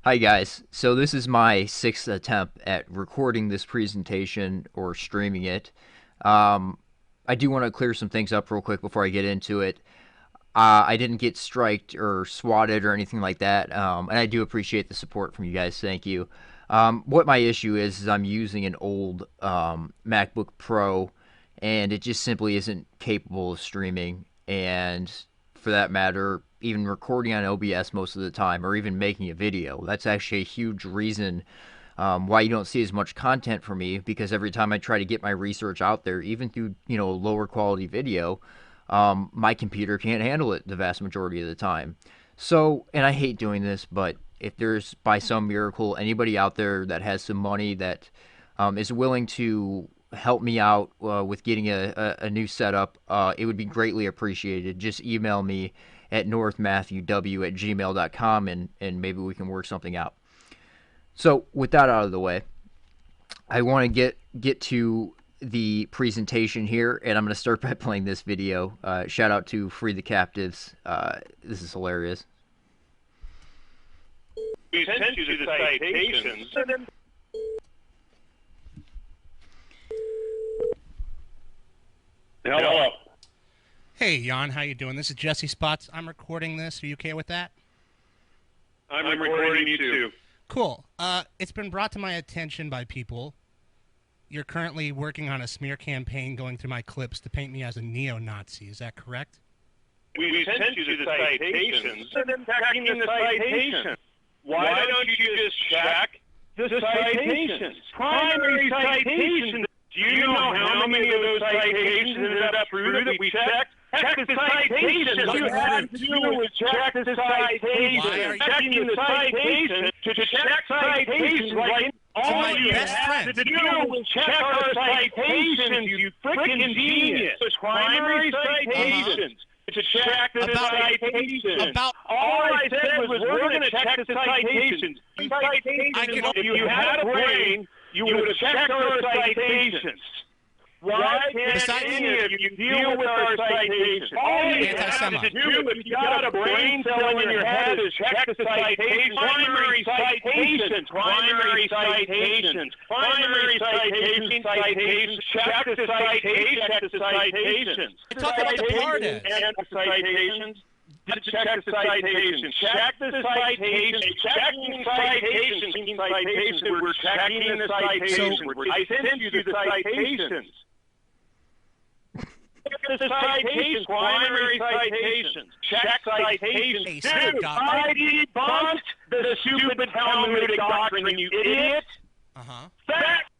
Hi guys, so this is my sixth attempt at recording this presentation or streaming it. Um, I do want to clear some things up real quick before I get into it. I didn't get striked or swatted or anything like that, and I do appreciate the support from you guys. Thank you. What my issue is I'm using an old MacBook Pro, and it just simply isn't capable of streaming, and for that matter, even recording on OBS most of the time, or even making a video. That's actually a huge reason why you don't see as much content from me, because every time I try to get my research out there, even through lower quality video, my computer can't handle it the vast majority of the time. So, and I hate doing this, but if there's by some miracle anybody out there that has some money that is willing to help me out with getting a new setup, it would be greatly appreciated. Just email me at northmattheww@gmail.com and maybe we can work something out. So with that out of the way, I want to get to the presentation here, and I'm going to start by playing this video. Shout out to Free the Captives. This is hilarious. We sent you the citations. Hello. Hey, Jan, how you doing? This is Jesse Spots. I'm recording this. Are you okay with that? I'm recording you too. Cool. It's been brought to my attention by people. You're currently working on a smear campaign going through my clips to paint me as a neo-Nazi. Is that correct? We sent you the citations. Checking the citations. Why don't you just check the citations? Primary citations. Do you know how many of those citations ended up through that we checked? Check the citations. All you had to do was check the citations. Checking the citations to check citations like all you had to do was check our citations, you frickin' genius. Primary citations. To check the citations. All I said was we're going to check the citations. If you had a brain, you would have checked our citations. Why can't any of you deal with our citations? All you have to do if you got a brain cell in your head is check the citations. Primary citations. Primary citations. Primary citations. Citations. Check the citations. Check the citations. Talk about the part And the citations. Check the citations. Check the citations. Checking citations. Citations. We're checking the citations. I sent you the citations. Check the citations. Primary citations. Check citations. Dude, I debunked the stupid Talmudic doctrine, you idiot. Fact.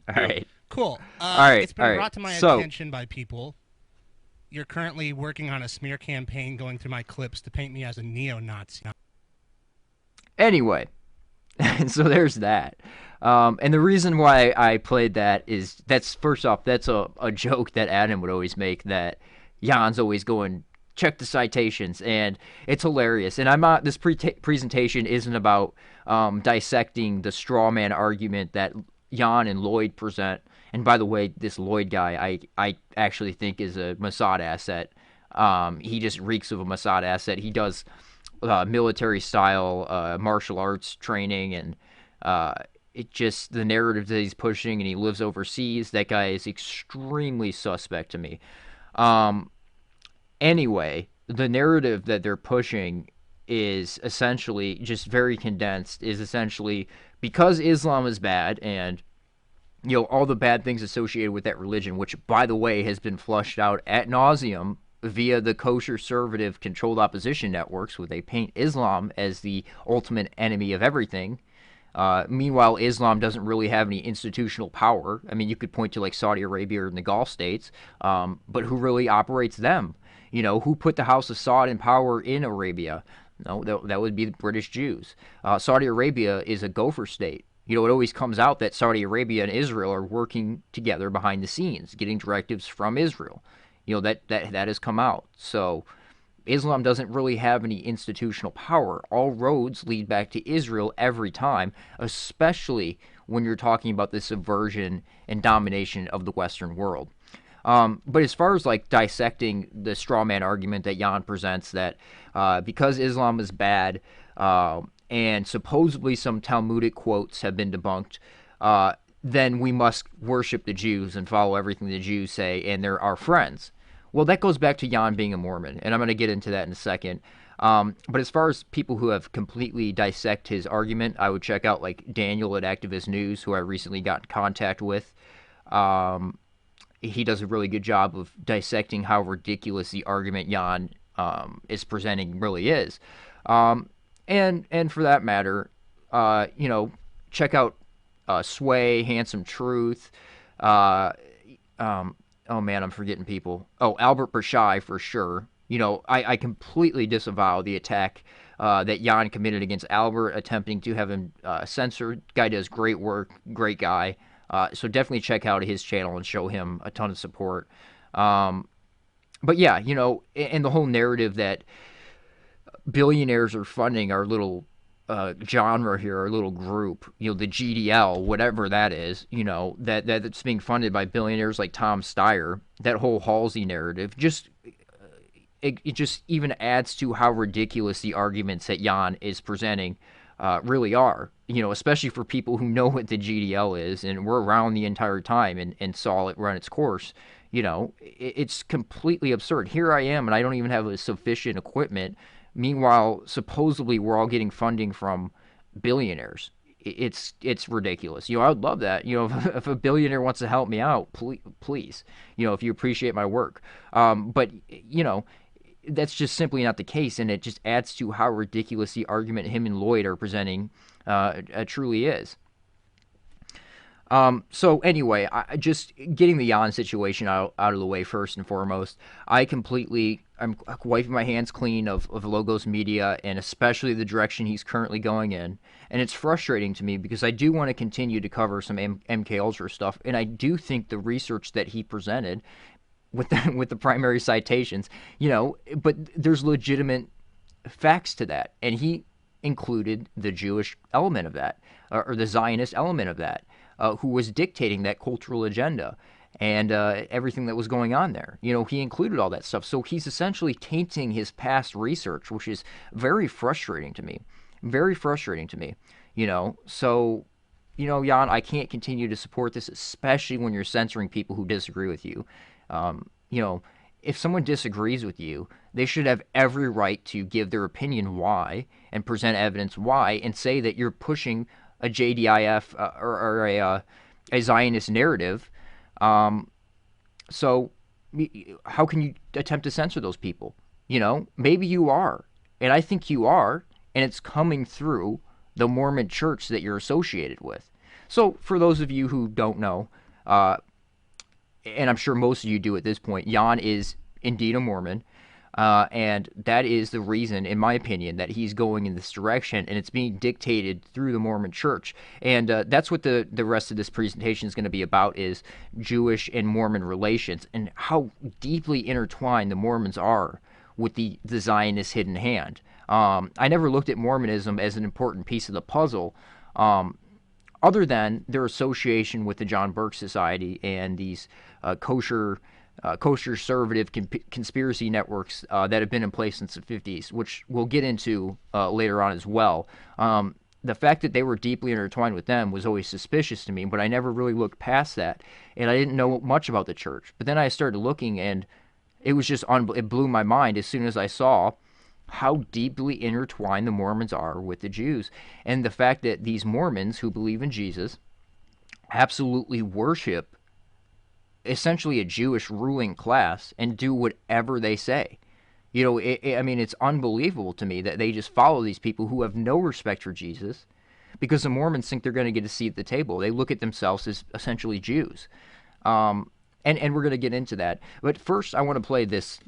All right. Cool. All right. It's been brought to my attention by people. You're currently working on a smear campaign going through my clips to paint me as a neo-Nazi. Anyway, so there's that. And the reason why I played that is first off, that's a joke that Adam would always make, that Jan's always going, check the citations, and it's hilarious. And I'm not, this presentation isn't about dissecting the straw man argument that Jan and Lloyd present. And by the way, this Lloyd guy, I actually think is a Mossad asset. He just reeks of a Mossad asset. He does military-style martial arts training, and it just, the narrative that he's pushing, and he lives overseas. That guy is extremely suspect to me. Anyway, the narrative that they're pushing is essentially, just very condensed, is essentially because Islam is bad, and all the bad things associated with that religion, which, by the way, has been flushed out ad nauseum via the kosher-servative controlled opposition networks, where they paint Islam as the ultimate enemy of everything. Meanwhile, Islam doesn't really have any institutional power. I mean, you could point to like Saudi Arabia and the Gulf states, but who really operates them? Who put the House of Saud in power in Arabia? No, that would be the British Jews. Saudi Arabia is a gopher state. It always comes out that Saudi Arabia and Israel are working together behind the scenes, getting directives from Israel. That has come out. So Islam doesn't really have any institutional power. All roads lead back to Israel every time, especially when you're talking about the subversion and domination of the Western world. But as far as like dissecting the straw man argument that Jan presents, that because Islam is bad, and supposedly some Talmudic quotes have been debunked, then we must worship the Jews and follow everything the Jews say, and they're our friends. Well, that goes back to Jan being a Mormon, and I'm going to get into that in a second. But as far as people who have completely dissect his argument, I would check out like Daniel at Activist News, who I recently got in contact with. He does a really good job of dissecting how ridiculous the argument Jan is presenting really is. And for that matter, check out Sway, Handsome Truth. Oh man, I'm forgetting people. Oh, Albert Bershai for sure. I completely disavow the attack that Jan committed against Albert, attempting to have him censored. Guy does great work, great guy. So definitely check out his channel and show him a ton of support. But yeah, and the whole narrative that billionaires are funding our little genre here, our little group, the GDL, whatever that is, that's being funded by billionaires like Tom Steyer, that whole Halsey narrative, it just even adds to how ridiculous the arguments that Jan is presenting really are, especially for people who know what the GDL is and were around the entire time and saw it run its course. It's completely absurd. Here I am, and I don't even have a sufficient equipment. Meanwhile, supposedly we're all getting funding from billionaires. It's ridiculous. I would love that. If a billionaire wants to help me out, please. If you appreciate my work. But that's just simply not the case, and it just adds to how ridiculous the argument him and Lloyd are presenting truly is. So anyway, just getting the Jan situation out of the way first and foremost, I'm wiping my hands clean of Logos Media, and especially the direction he's currently going in. And it's frustrating to me because I do want to continue to cover some MK Ultra stuff, and I do think the research that he presented with the primary citations, but there's legitimate facts to that, and he included the Jewish element of that, or the Zionist element of that, who was dictating that cultural agenda and everything that was going on there. He included all that stuff. So he's essentially tainting his past research, which is very frustrating to me. Very frustrating to me. So, Jan, I can't continue to support this, especially when you're censoring people who disagree with you. If someone disagrees with you, they should have every right to give their opinion why and present evidence why and say that you're pushing a JDIF or a Zionist narrative. So how can you attempt to censor those people? Maybe you are, and I think you are, and it's coming through the Mormon church that you're associated with. So for those of you who don't know, and I'm sure most of you do at this point, Jan is indeed a Mormon, and that is the reason, in my opinion, that he's going in this direction, and it's being dictated through the Mormon church. And that's what the rest of this presentation is going to be about, is Jewish and Mormon relations and how deeply intertwined the Mormons are with the Zionist hidden hand. I never looked at Mormonism as an important piece of the puzzle, other than their association with the John Birch Society and these kosher-servative conspiracy networks that have been in place since the 50s, which we'll get into later on as well. The fact that they were deeply intertwined with them was always suspicious to me, but I never really looked past that, and I didn't know much about the church. But then I started looking, and it was just it blew my mind as soon as I saw how deeply intertwined the Mormons are with the Jews, and the fact that these Mormons who believe in Jesus absolutely worship essentially a Jewish ruling class and do whatever they say. It's unbelievable to me that they just follow these people who have no respect for Jesus, because the Mormons think they're going to get a seat at the table. They look at themselves as essentially Jews. And we're going to get into that. But first, I want to play this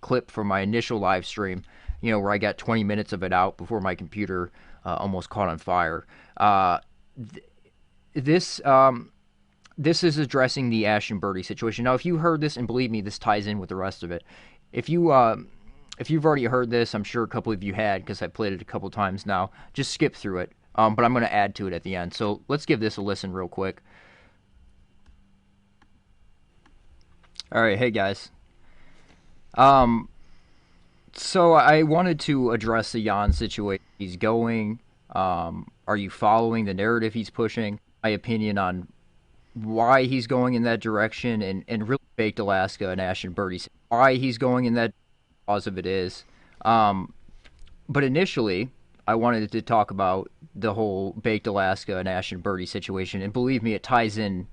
clip from my initial live stream, where I got 20 minutes of it out before my computer almost caught on fire. This is addressing the Ashton Birdie situation. Now, if you heard this, and believe me, this ties in with the rest of it. If you've already heard this, I'm sure a couple of you had, because I played it a couple times now. Just skip through it. But I'm going to add to it at the end. So let's give this a listen real quick. All right, hey guys. So I wanted to address the Jan situation. He's going. Are you following the narrative he's pushing? My opinion on why he's going in that direction, and really baked Alaska and Ashton Birdie why he's going in that cause of it is. Um, but initially, I wanted to talk about the whole baked Alaska and Ashton Birdie situation, and believe me, it ties in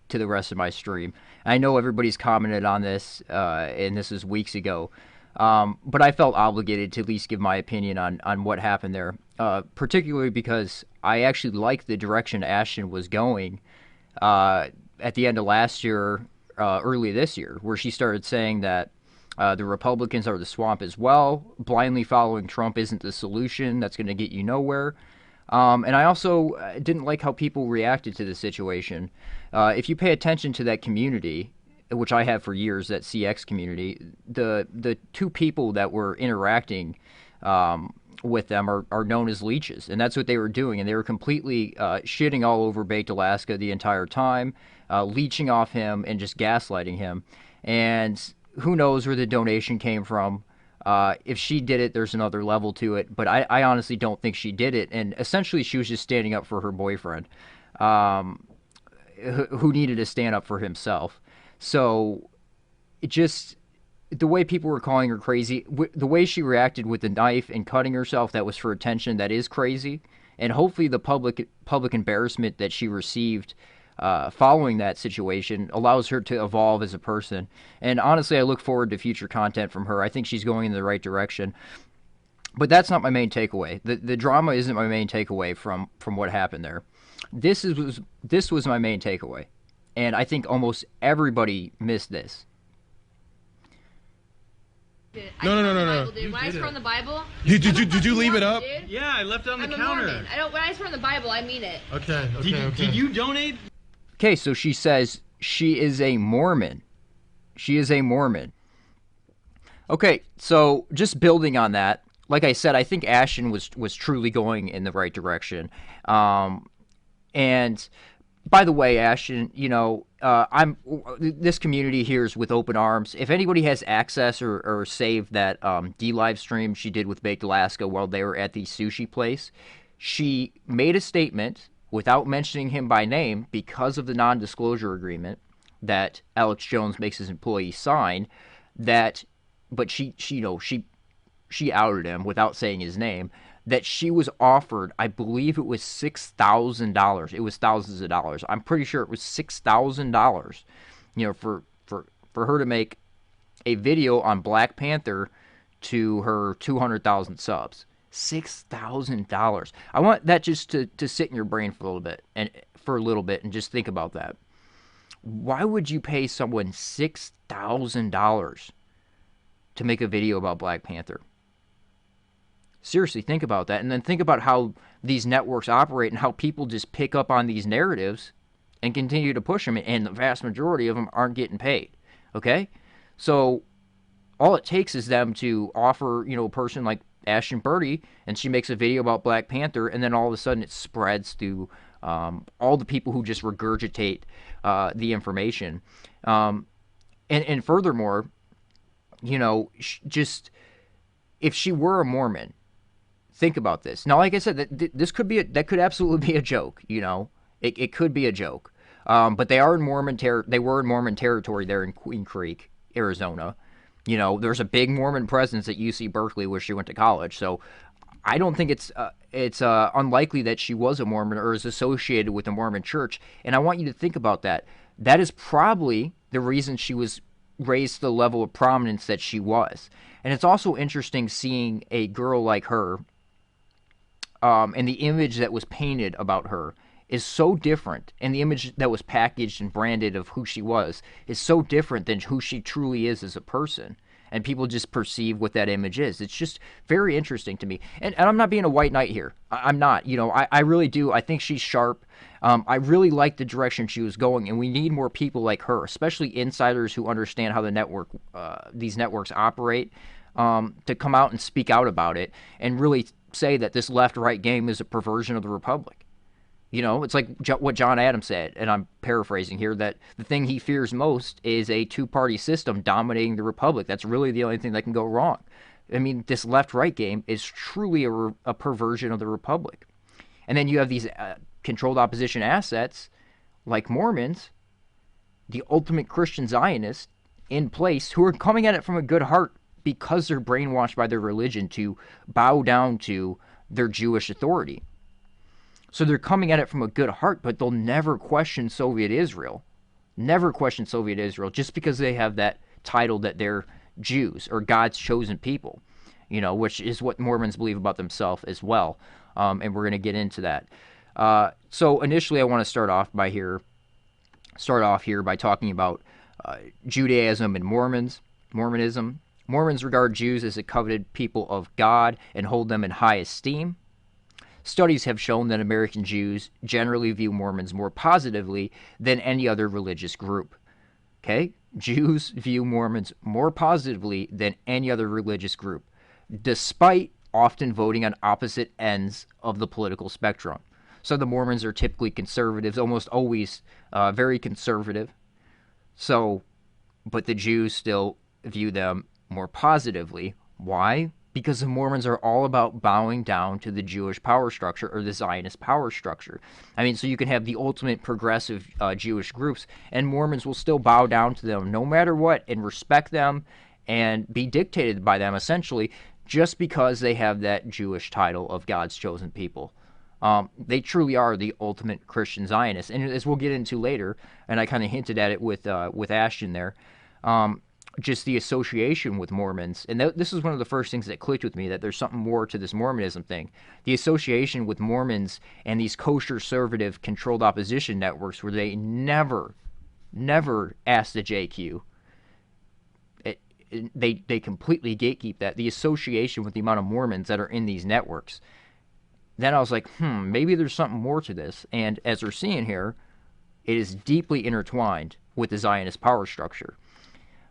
to the rest of my stream. I know everybody's commented on this, and this is weeks ago, but I felt obligated to at least give my opinion on what happened there, particularly because I actually liked the direction Ashton was going at the end of last year, early this year, where she started saying that the Republicans are the swamp as well. Blindly following Trump isn't the solution. That's going to get you nowhere. And I also didn't like how people reacted to the situation. If you pay attention to that community, which I have for years, that CX community, the two people that were interacting with them are known as leeches, and that's what they were doing. And they were completely shitting all over Baked Alaska the entire time, leeching off him and just gaslighting him. And who knows where the donation came from. If she did it, there's another level to it. But I honestly don't think she did it. And essentially, she was just standing up for her boyfriend, who needed to stand up for himself. So it just, the way people were calling her crazy, the way she reacted with the knife and cutting herself, that was for attention. That is crazy. And hopefully the public embarrassment that she received following that situation allows her to evolve as a person. And honestly, I look forward to future content from her. I think she's going in the right direction. But that's not my main takeaway. The drama isn't my main takeaway from what happened there. This was my main takeaway. And I think almost everybody missed this. No. When I swear on the Bible. Did you leave it up? Dude. Yeah, I left it on the counter. Mormon. When I swear on the Bible, I mean it. Okay. Did you donate? Okay, so she says she is a Mormon. She is a Mormon. Okay, so just building on that, like I said, I think Ashton was truly going in the right direction. And by the way, Ashton, this community here is with open arms. If anybody has access or saved that D-Live stream she did with Baked Alaska while they were at the sushi place, she made a statement without mentioning him by name because of the non-disclosure agreement that Alex Jones makes his employees sign. But she outed him without saying his name. That she was offered, I believe it was $6,000. It was thousands of dollars. I'm pretty sure it was $6,000. For her to make a video on Black Panther to her 200,000 subs. $6,000. I want that just to sit in your brain for a little bit and just think about that. Why would you pay someone $6,000 to make a video about Black Panther? Seriously, think about that, and then think about how these networks operate and how people just pick up on these narratives and continue to push them, and the vast majority of them aren't getting paid. Okay, so all it takes is them to offer, a person like Ashton Birdie, and she makes a video about Black Panther, and then all of a sudden it spreads to all the people who just regurgitate the information. And furthermore, just if she were a Mormon, think about this. Now, like I said, that could absolutely be a joke. It could be a joke. But they were in Mormon territory there in Queen Creek, Arizona. There's a big Mormon presence at UC Berkeley where she went to college. So I don't think it's unlikely that she was a Mormon or is associated with the Mormon church. And I want you to think about that. That is probably the reason she was raised to the level of prominence that she was. And it's also interesting seeing a girl like her, and the image that was painted about her is so different, and the image that was packaged and branded of who she was is so different than who she truly is as a person. And people just perceive what that image is. It's just very interesting to me. And I'm not being a white knight here. I'm not. I really do. I think she's sharp. I really like the direction she was going, and we need more people like her, especially insiders who understand how these networks operate, to come out and speak out about it and really say that this left-right game is a perversion of the republic. It's like what John Adams said, and I'm paraphrasing here, that the thing he fears most is a two-party system dominating the republic. That's really the only thing that can go wrong. I mean, this left-right game is truly a perversion of the republic. And then you have these controlled opposition assets like Mormons, the ultimate Christian Zionists in place, who are coming at it from a good heart because they're brainwashed by their religion to bow down to their Jewish authority. So they're coming at it from a good heart, but they'll never question Soviet Israel. Never question Soviet Israel just because they have that title that they're Jews or God's chosen people, which is what Mormons believe about themselves as well. And we're going to get into that. So initially I want to start off here by talking about Judaism and Mormonism. Mormons regard Jews as a coveted people of God and hold them in high esteem. Studies have shown that American Jews generally view Mormons more positively than any other religious group. Okay? Jews view Mormons more positively than any other religious group, despite often voting on opposite ends of the political spectrum. So the Mormons are typically conservatives, almost always very conservative. But the Jews still view them more positively. Why? Because the Mormons are all about bowing down to the Jewish power structure or the Zionist power structure. I mean, so you can have the ultimate progressive Jewish groups, and Mormons will still bow down to them no matter what and respect them and be dictated by them, essentially, just because they have that Jewish title of God's chosen people. They truly are the ultimate Christian Zionists. And as we'll get into later, and I kind of hinted at it with Ashton there, just the association with Mormons. And this is one of the first things that clicked with me, that there's something more to this Mormonism thing. The association with Mormons and these kosher-servative controlled opposition networks where they never ask the JQ. They completely gatekeep that. The association with the amount of Mormons that are in these networks. Then I was like, maybe there's something more to this. And as we're seeing here, it is deeply intertwined with the Zionist power structure.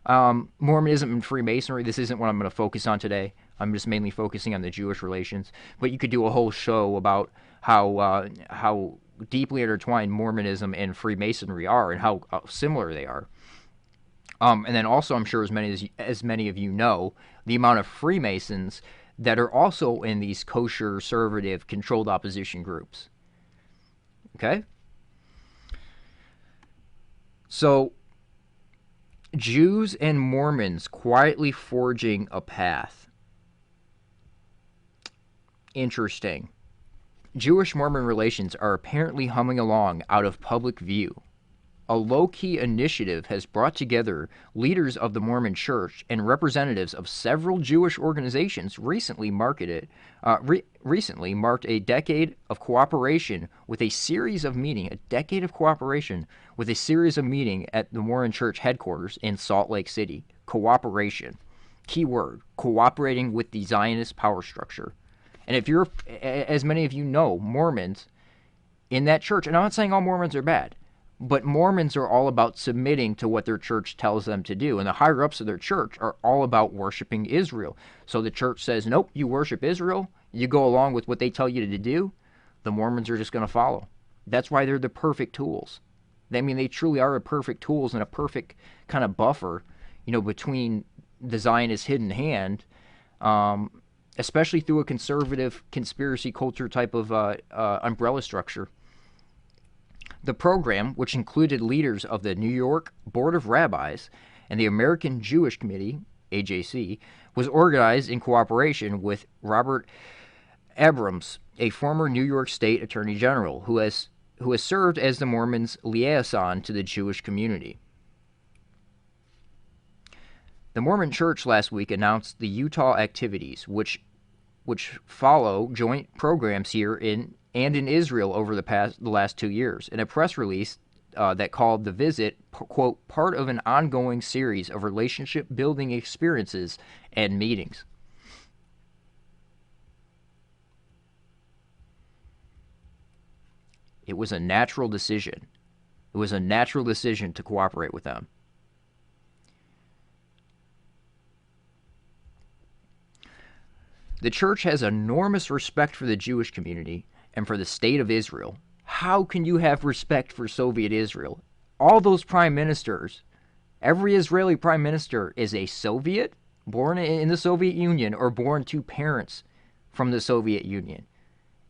Mormonism and Freemasonry, this isn't what I'm going to focus on today. I'm just mainly focusing on the Jewish relations. But you could do a whole show about how deeply intertwined Mormonism and Freemasonry are and how similar they are. And then also, I'm sure as many of you know, the amount of Freemasons that are also in these kosher-servative controlled opposition groups. Okay? So, Jews and Mormons quietly forging a path. Interesting. Jewish-Mormon relations are apparently humming along out of public view. A low-key initiative has brought together leaders of the Mormon Church and representatives of several Jewish organizations recently marked a decade of cooperation with a series of meetings at the Mormon Church headquarters in Salt Lake City. Cooperation. Keyword, cooperating with the Zionist power structure. And if you're, as many of you know, Mormons in that church, and I'm not saying all Mormons are bad, but Mormons are all about submitting to what their church tells them to do. And the higher-ups of their church are all about worshiping Israel. So the church says, nope, you worship Israel. You go along with what they tell you to do. The Mormons are just going to follow. That's why they're the perfect tools. I mean, they truly are a perfect tools and a perfect kind of buffer, between the Zionist hidden hand, especially through a conservative conspiracy culture type of umbrella structure. The program, which included leaders of the New York Board of Rabbis and the American Jewish Committee, AJC, was organized in cooperation with Robert Abrams, a former New York State Attorney General, who has served as the Mormons' liaison to the Jewish community. The Mormon Church last week announced the Utah activities, which follow joint programs here in Israel over the last 2 years. In a press release that called the visit, quote, part of an ongoing series of relationship-building experiences and meetings. It was a natural decision. It was a natural decision to cooperate with them. The church has enormous respect for the Jewish community and for the state of Israel. How can you have respect for Soviet Israel? All those prime ministers, every Israeli prime minister is a Soviet? born in the Soviet Union or born to parents from the Soviet Union.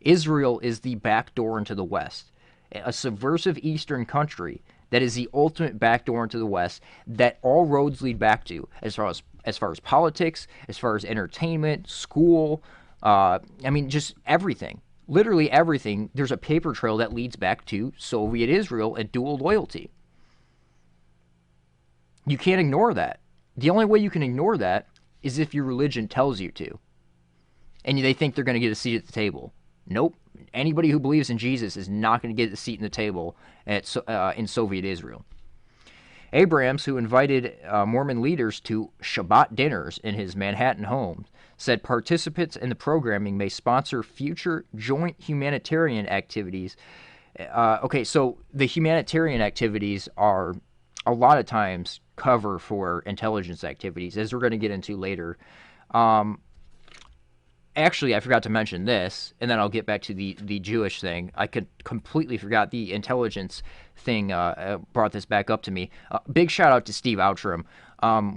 Israel is the back door into the West, a subversive Eastern country that is the ultimate back door into the West that all roads lead back to, as far as politics, as far as entertainment, school, I mean, just everything. Literally everything. There's a paper trail that leads back to Soviet Israel and dual loyalty. You can't ignore that. The only way you can ignore that is if your religion tells you to. And they think they're going to get a seat at the table. Nope. Anybody who believes in Jesus is not going to get a seat in the table in Soviet Israel. Abrams, who invited Mormon leaders to Shabbat dinners in his Manhattan home, said participants in the programming may sponsor future joint humanitarian activities. Okay, so the humanitarian activities are a lot of times cover for intelligence activities, as we're going to get into later. Actually, I forgot to mention this, and then I'll get back to the Jewish thing. I completely forgot the intelligence thing brought this back up to me. Big shout out to Steve Outram,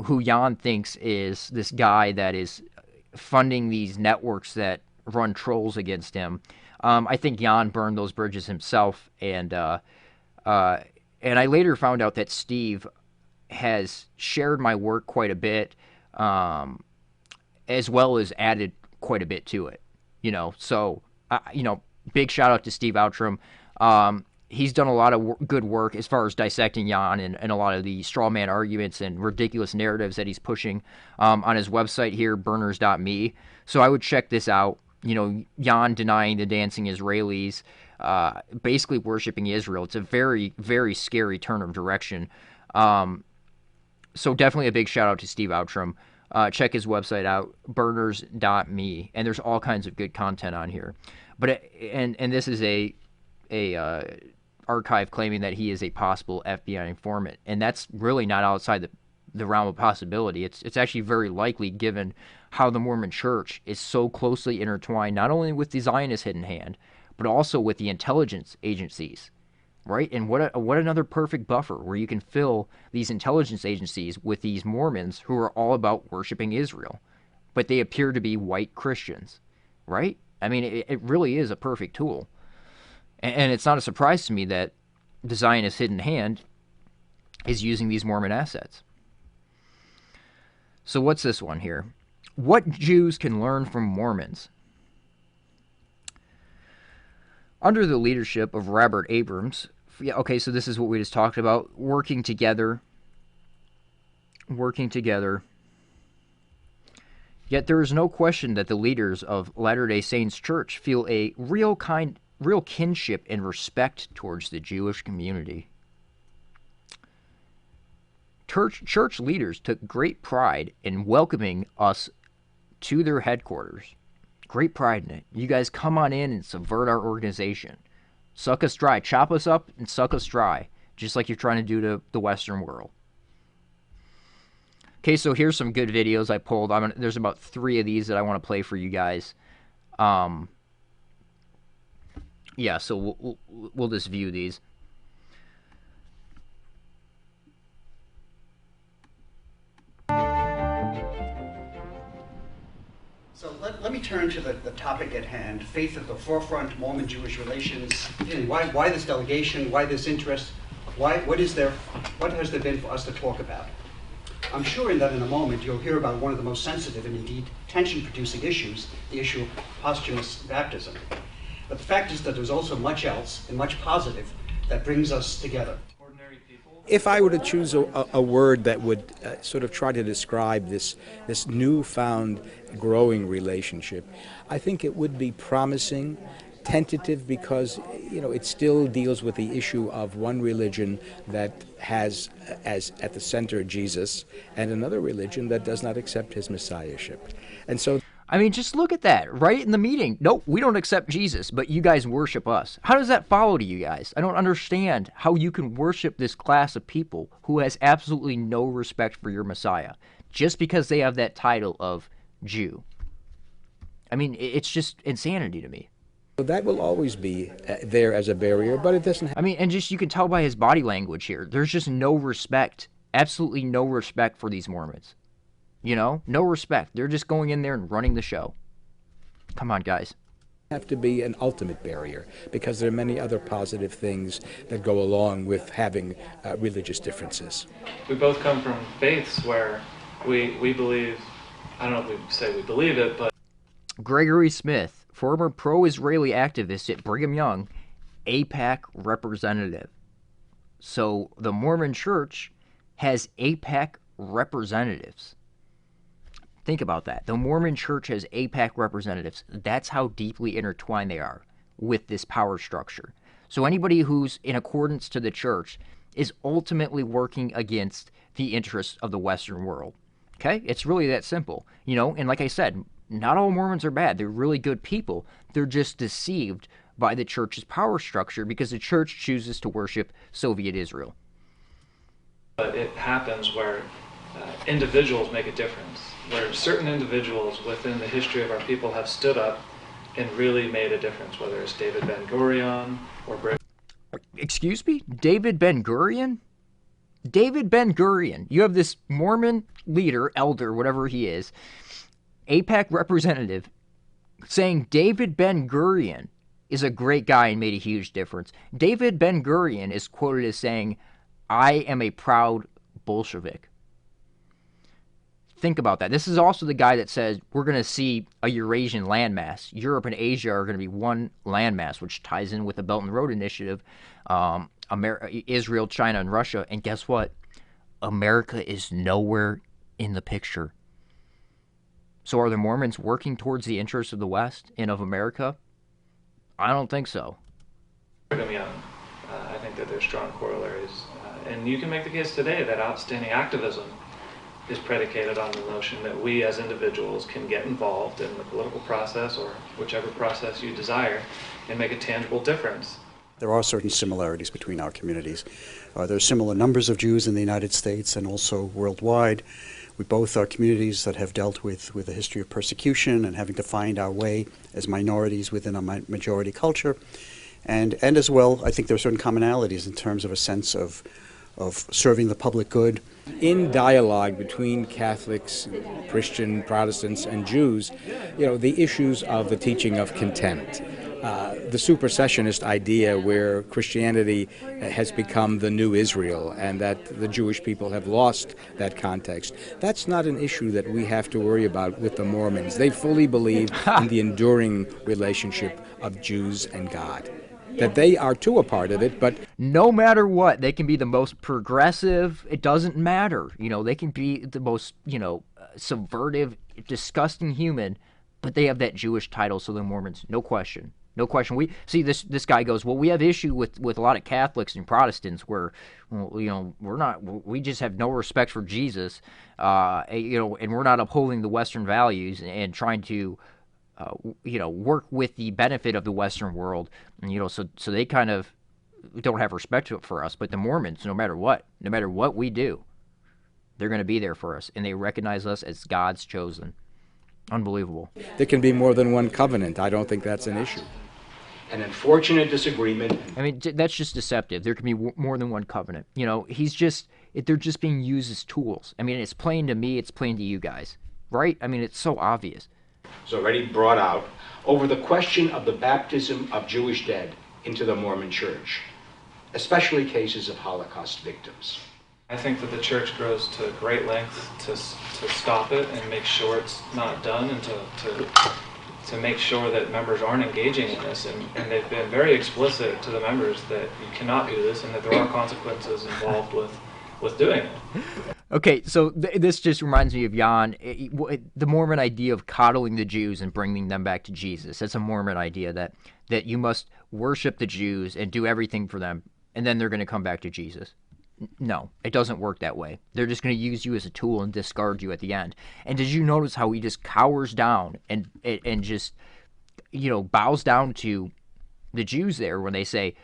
who Jan thinks is this guy that is funding these networks that run trolls against him. I think Jan burned those bridges himself, and I later found out that Steve has shared my work quite a bit, as well as added quite a bit to it, so big shout out to Steve Outram. He's done a lot of good work as far as dissecting Jan and a lot of the straw man arguments and ridiculous narratives that he's pushing on his website here, burners.me. So I would check this out. Jan denying the dancing Israelis, basically worshiping Israel. It's a very, very scary turn of direction. So definitely a big shout out to Steve Outram. Check his website out, burners.me, and there's all kinds of good content on here. But and this is a archive claiming that he is a possible FBI informant, and that's really not outside the realm of possibility. It's actually very likely, given how the Mormon Church is so closely intertwined, not only with the Zionist hidden hand, but also with the intelligence agencies. Right? And what another perfect buffer where you can fill these intelligence agencies with these Mormons who are all about worshiping Israel, but they appear to be white Christians, right? I mean, it really is a perfect tool. And it's not a surprise to me that the Zionist hidden hand is using these Mormon assets. So what's this one here? What Jews can learn from Mormons? Under the leadership of Robert Abrams, okay, so this is what we just talked about, working together. Yet there is no question that the leaders of Latter-day Saints Church feel a real kinship and respect towards the Jewish community. Church leaders took great pride in welcoming us to their headquarters. Great pride in it. You guys come on in and subvert our organization. Suck us dry. Chop us up and suck us dry. Just like you're trying to do to the Western world. Okay, so here's some good videos I pulled. There's about 3 of these that I want to play for you guys. Yeah, so we'll just view these. So let me turn to the topic at hand, faith at the forefront, Mormon-Jewish relations. Why this delegation? Why this interest? What has there been for us to talk about? I'm sure that in a moment you'll hear about one of the most sensitive and indeed tension-producing issues, the issue of posthumous baptism. But the fact is that there's also much else and much positive that brings us together. If I were to choose a word that would sort of try to describe this newfound growing relationship, I think it would be promising, tentative, because it still deals with the issue of one religion that has as at the center Jesus, and another religion that does not accept his messiahship. And so I mean, just look at that, right in the meeting. Nope, we don't accept Jesus, but you guys worship us. How does that follow to you guys? I don't understand how you can worship this class of people who has absolutely no respect for your Messiah, just because they have that title of Jew. I mean, it's just insanity to me. that will always be there as a barrier, but it doesn't. I mean, and just you can tell by his body language here. There's just no respect, absolutely no respect for these Mormons. You know, no respect. They're just going in there and running the show. Come on, guys. Have to be an ultimate barrier because there are many other positive things that go along with having religious differences. We both come from faiths where we believe, I don't know if we say we believe it, but... Gregory Smith, former pro-Israeli activist at Brigham Young, AIPAC representative. So the Mormon Church has AIPAC representatives. Think about that. The Mormon Church has AIPAC representatives. That's how deeply intertwined they are with this power structure. So anybody who's in accordance to the church is ultimately working against the interests of the Western world. Okay? It's really that simple. You know, and like I said, not all Mormons are bad. They're really good people. They're just deceived by the church's power structure because the church chooses to worship Soviet Israel. But it happens where individuals make a difference, where certain individuals within the history of our people have stood up and really made a difference, whether it's David Ben-Gurion or... Excuse me? David Ben-Gurion? David Ben-Gurion. You have this Mormon leader, elder, whatever he is, AIPAC representative, saying David Ben-Gurion is a great guy and made a huge difference. David Ben-Gurion is quoted as saying, "I am a proud Bolshevik." Think about that. This is also the guy that says we're going to see a Eurasian landmass. Europe and Asia are going to be one landmass, which ties in with the Belt and Road Initiative, Israel, China, and Russia. And guess what? America is nowhere in the picture. So are the Mormons working towards the interests of the West and of America? I don't think so. Brigham Young, I think that there's strong corollaries. And you can make the case today that outstanding activism is predicated on the notion that we as individuals can get involved in the political process or whichever process you desire and make a tangible difference. There are certain similarities between our communities. There are similar numbers of Jews in the United States and also worldwide. We both are communities that have dealt with a history of persecution and having to find our way as minorities within a majority culture. And as well, I think there are certain commonalities in terms of a sense of serving the public good. In dialogue between Catholics, Christian, Protestants, and Jews, you know, the issues of the teaching of contempt, the supersessionist idea where Christianity has become the new Israel and that the Jewish people have lost that context. That's not an issue that we have to worry about with the Mormons. They fully believe in the enduring relationship of Jews and God. That they are too a part of it, but no matter what, they can be the most progressive. It doesn't matter. You know, they can be the most, subvertive, disgusting human, but they have that Jewish title, so the Mormons, no question. No question. We see this guy goes, well, we have issue with a lot of Catholics and Protestants where, we just have no respect for Jesus, and we're not upholding the Western values and trying to work with the benefit of the Western world, so they kind of don't have respect for us. But the Mormons, no matter what we do, they're going to be there for us, and they recognize us as God's chosen. Unbelievable. There can be more than one covenant. I don't think that's an issue. An unfortunate disagreement. I mean, that's just deceptive. There can be more than one covenant. They're just being used as tools. I mean, it's plain to me, it's plain to you guys, right? I mean, it's so obvious. Is already brought out over the question of the baptism of Jewish dead into the Mormon Church, especially cases of Holocaust victims. I think that the church goes to great lengths to stop it and make sure it's not done, and to make sure that members aren't engaging in this. And they've been very explicit to the members that you cannot do this and that there are consequences involved with doing it. Okay, so this just reminds me of Jan, the Mormon idea of coddling the Jews and bringing them back to Jesus. That's a Mormon idea that you must worship the Jews and do everything for them, and then they're going to come back to Jesus. No, it doesn't work that way. They're just going to use you as a tool and discard you at the end. And did you notice how he just cowers down and just, bows down to the Jews there when they say,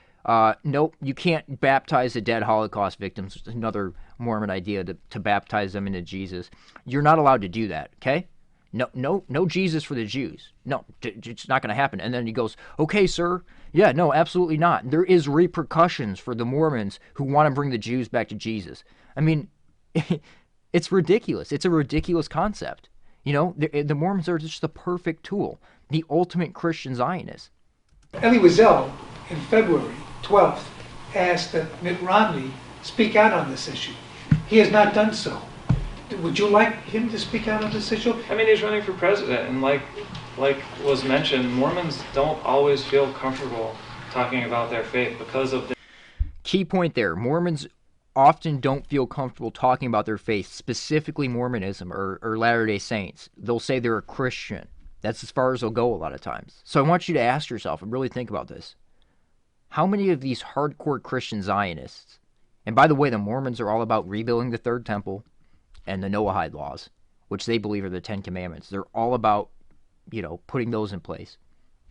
nope, you can't baptize the dead Holocaust victims. Another Mormon idea to baptize them into Jesus. You're not allowed to do that, okay? No Jesus for the Jews. No, it's not going to happen. And then he goes, okay, sir. Yeah, no, absolutely not. There is repercussions for the Mormons who want to bring the Jews back to Jesus. I mean, It's ridiculous. It's a ridiculous concept. You know, the Mormons are just the perfect tool, the ultimate Christian Zionist. Elie Wiesel, in February 12th, asked that Mitt Romney speak out on this issue. He has not done so. Would you like him to speak out on this issue? I mean, he's running for president, and like was mentioned, Mormons don't always feel comfortable talking about their faith because of the... Key point there, Mormons often don't feel comfortable talking about their faith, specifically Mormonism or Latter-day Saints. They'll say they're a Christian. That's as far as they'll go a lot of times. So I want you to ask yourself and really think about this. How many of these hardcore Christian Zionists, and by the way, the Mormons are all about rebuilding the Third Temple and the Noahide laws, which they believe are the Ten Commandments. They're all about, you know, putting those in place.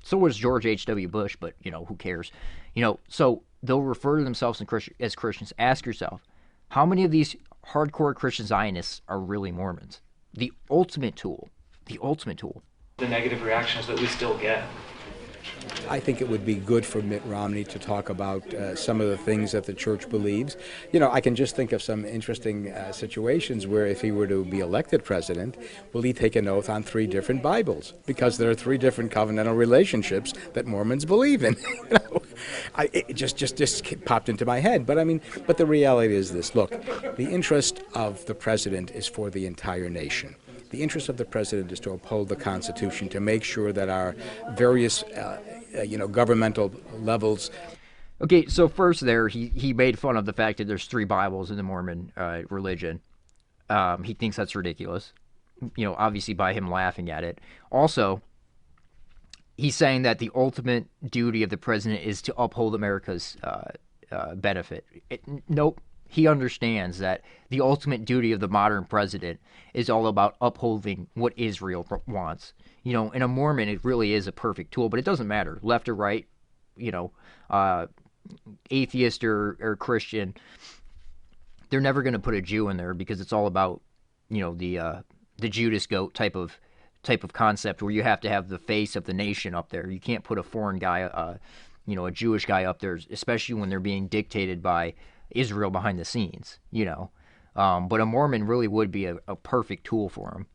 So was George H.W. Bush, but, you know, who cares? You know, so they'll refer to themselves as Christians. Ask yourself, how many of these hardcore Christian Zionists are really Mormons? The ultimate tool. The ultimate tool. The negative reactions that we still get. I think it would be good for Mitt Romney to talk about some of the things that the church believes. You know, I can just think of some interesting situations where if he were to be elected president, will he take an oath on 3 different Bibles? Because there are 3 different covenantal relationships that Mormons believe in. You know, it just popped into my head. But I mean, but the reality is this. Look, the interest of the president is for the entire nation. The interest of the president is to uphold the Constitution, to make sure that our various, governmental levels. Okay, so first there, he made fun of the fact that there's 3 Bibles in the Mormon religion. He thinks that's ridiculous, you know, obviously by him laughing at it. Also, he's saying that the ultimate duty of the president is to uphold America's benefit. Nope. He understands that the ultimate duty of the modern president is all about upholding what Israel wants. You know, in a Mormon, it really is a perfect tool, but it doesn't matter, left or right, you know, atheist or Christian. They're never going to put a Jew in there because it's all about, you know, the Judas goat type of concept where you have to have the face of the nation up there. You can't put a foreign guy, a Jewish guy up there, especially when they're being dictated by Israel behind the scenes, you know. But a Mormon really would be a perfect tool for him.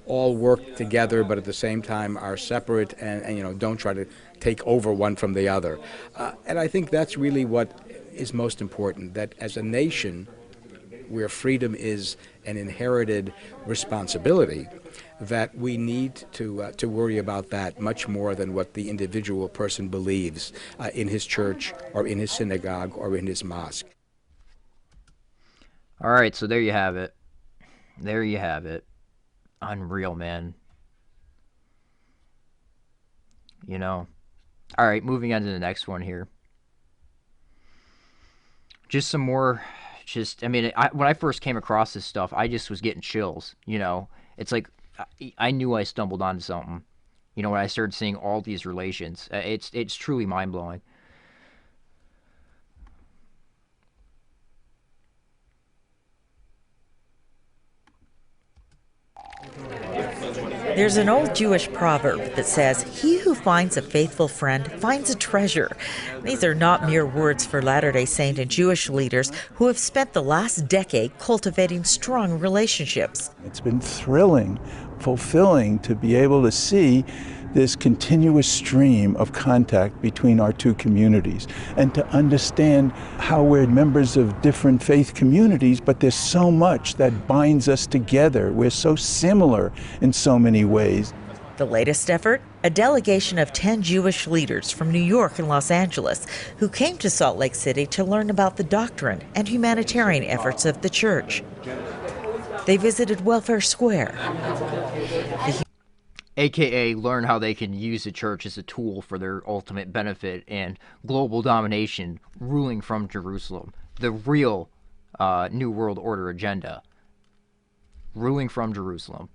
All work together, but at the same time are separate and don't try to take over one from the other. And I think that's really what is most important, that as a nation where freedom is an inherited responsibility, that we need to worry about that much more than what the individual person believes in his church or in his synagogue or in his mosque. All right, so there you have it. There you have it. Unreal, man. You know. All right, moving on to the next one here. Just some more, when I first came across this stuff, I just was getting chills, you know. It's like, I knew I stumbled onto something, you know, when I started seeing all these relations. It's truly mind-blowing. There's an old Jewish proverb that says, "He who finds a faithful friend finds a treasure." These are not mere words for Latter-day Saint and Jewish leaders who have spent the last decade cultivating strong relationships. It's been thrilling, fulfilling to be able to see this continuous stream of contact between our 2 communities and to understand how we're members of different faith communities, but there's so much that binds us together. We're so similar in so many ways. The latest effort, a delegation of 10 Jewish leaders from New York and Los Angeles who came to Salt Lake City to learn about the doctrine and humanitarian efforts of the church. They visited Welfare Square, AKA learn how they can use the church as a tool for their ultimate benefit and global domination, ruling from Jerusalem. The real New World Order agenda. Ruling from Jerusalem.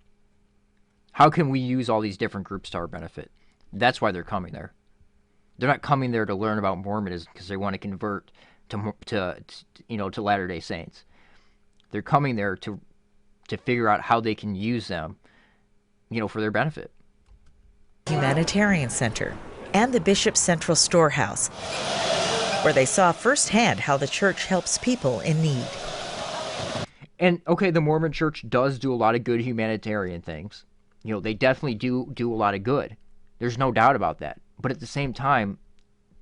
How can we use all these different groups to our benefit? That's why they're coming there. They're not coming there to learn about Mormonism because they want to convert to Latter-day Saints. They're coming there to figure out how they can use them, for their benefit. Humanitarian Center and the Bishop's Central Storehouse, where they saw firsthand how the church helps people in need. And okay, the Mormon Church does do a lot of good humanitarian things. You know, they definitely do a lot of good. There's no doubt about that. But at the same time,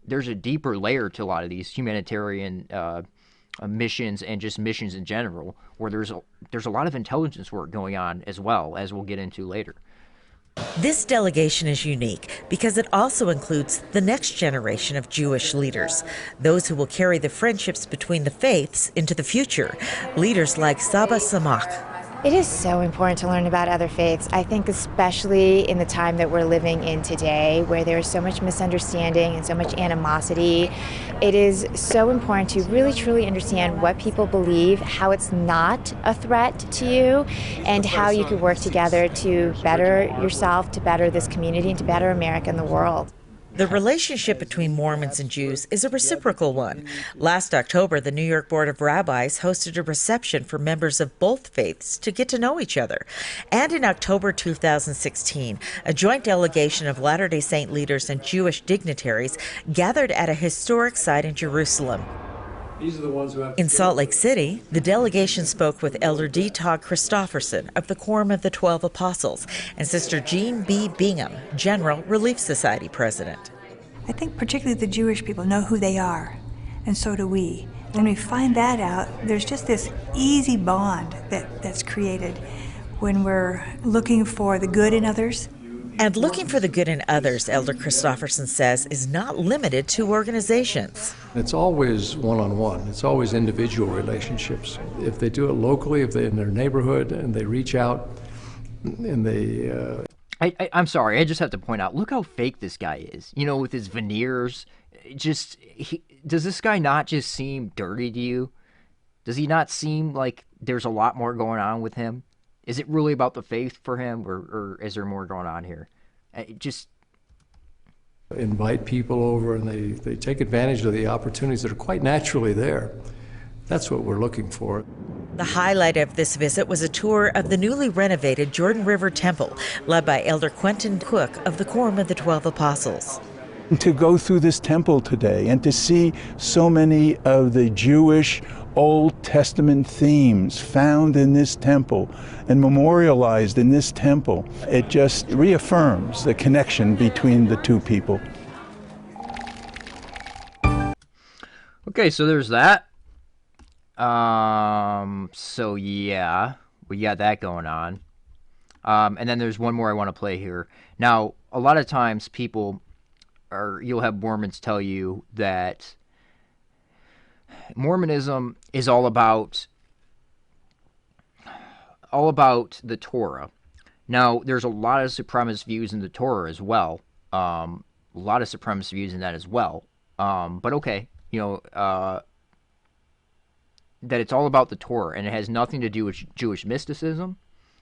there's a deeper layer to a lot of these humanitarian missions and just missions in general, where there's a lot of intelligence work going on as well, as we'll get into later. This delegation is unique because it also includes the next generation of Jewish leaders, those who will carry the friendships between the faiths into the future. Leaders like Saba Samak. It is so important to learn about other faiths. I think especially in the time that we're living in today, where there is so much misunderstanding and so much animosity, it is so important to really truly understand what people believe, how it's not a threat to you, and how you could work together to better yourself, to better this community, and to better America and the world. The relationship between Mormons and Jews is a reciprocal one. Last October, the New York Board of Rabbis hosted a reception for members of both faiths to get to know each other. And in October 2016, a joint delegation of Latter-day Saint leaders and Jewish dignitaries gathered at a historic site in Jerusalem. These are the ones who have in Salt Lake City, the delegation spoke with Elder D. Todd Christofferson of the Quorum of the 12 Apostles and Sister Jean B. Bingham, General Relief Society President. I think particularly the Jewish people know who they are, and so do we. When we find that out, there's just this easy bond that's created when we're looking for the good in others. And looking for the good in others, Elder Christofferson says, is not limited to organizations. It's always one-on-one. It's always individual relationships. If they do it locally, if they're in their neighborhood and they reach out and they... I'm sorry, I just have to point out, look how fake this guy is. You know, with his veneers. Does this guy not just seem dirty to you? Does he not seem like there's a lot more going on with him? Is it really about the faith for him, or is there more going on here? Invite people over, and they take advantage of the opportunities that are quite naturally there. That's what we're looking for. The highlight of this visit was a tour of the newly renovated Jordan River Temple, led by Elder Quentin Cook of the Quorum of the 12 Apostles. To go through this temple today and to see so many of the Jewish Old Testament themes found in this temple and memorialized in this temple, it just reaffirms the connection between the two people. Okay, so there's that. So yeah, we got that going on. And then there's one more I want to play here. Now, a lot of times you'll have Mormons tell you that Mormonism is all about the Torah. Now, there's a lot of supremacist views in the Torah as well. A lot of supremacist views in that as well. But okay, that it's all about the Torah, and it has nothing to do with Jewish mysticism,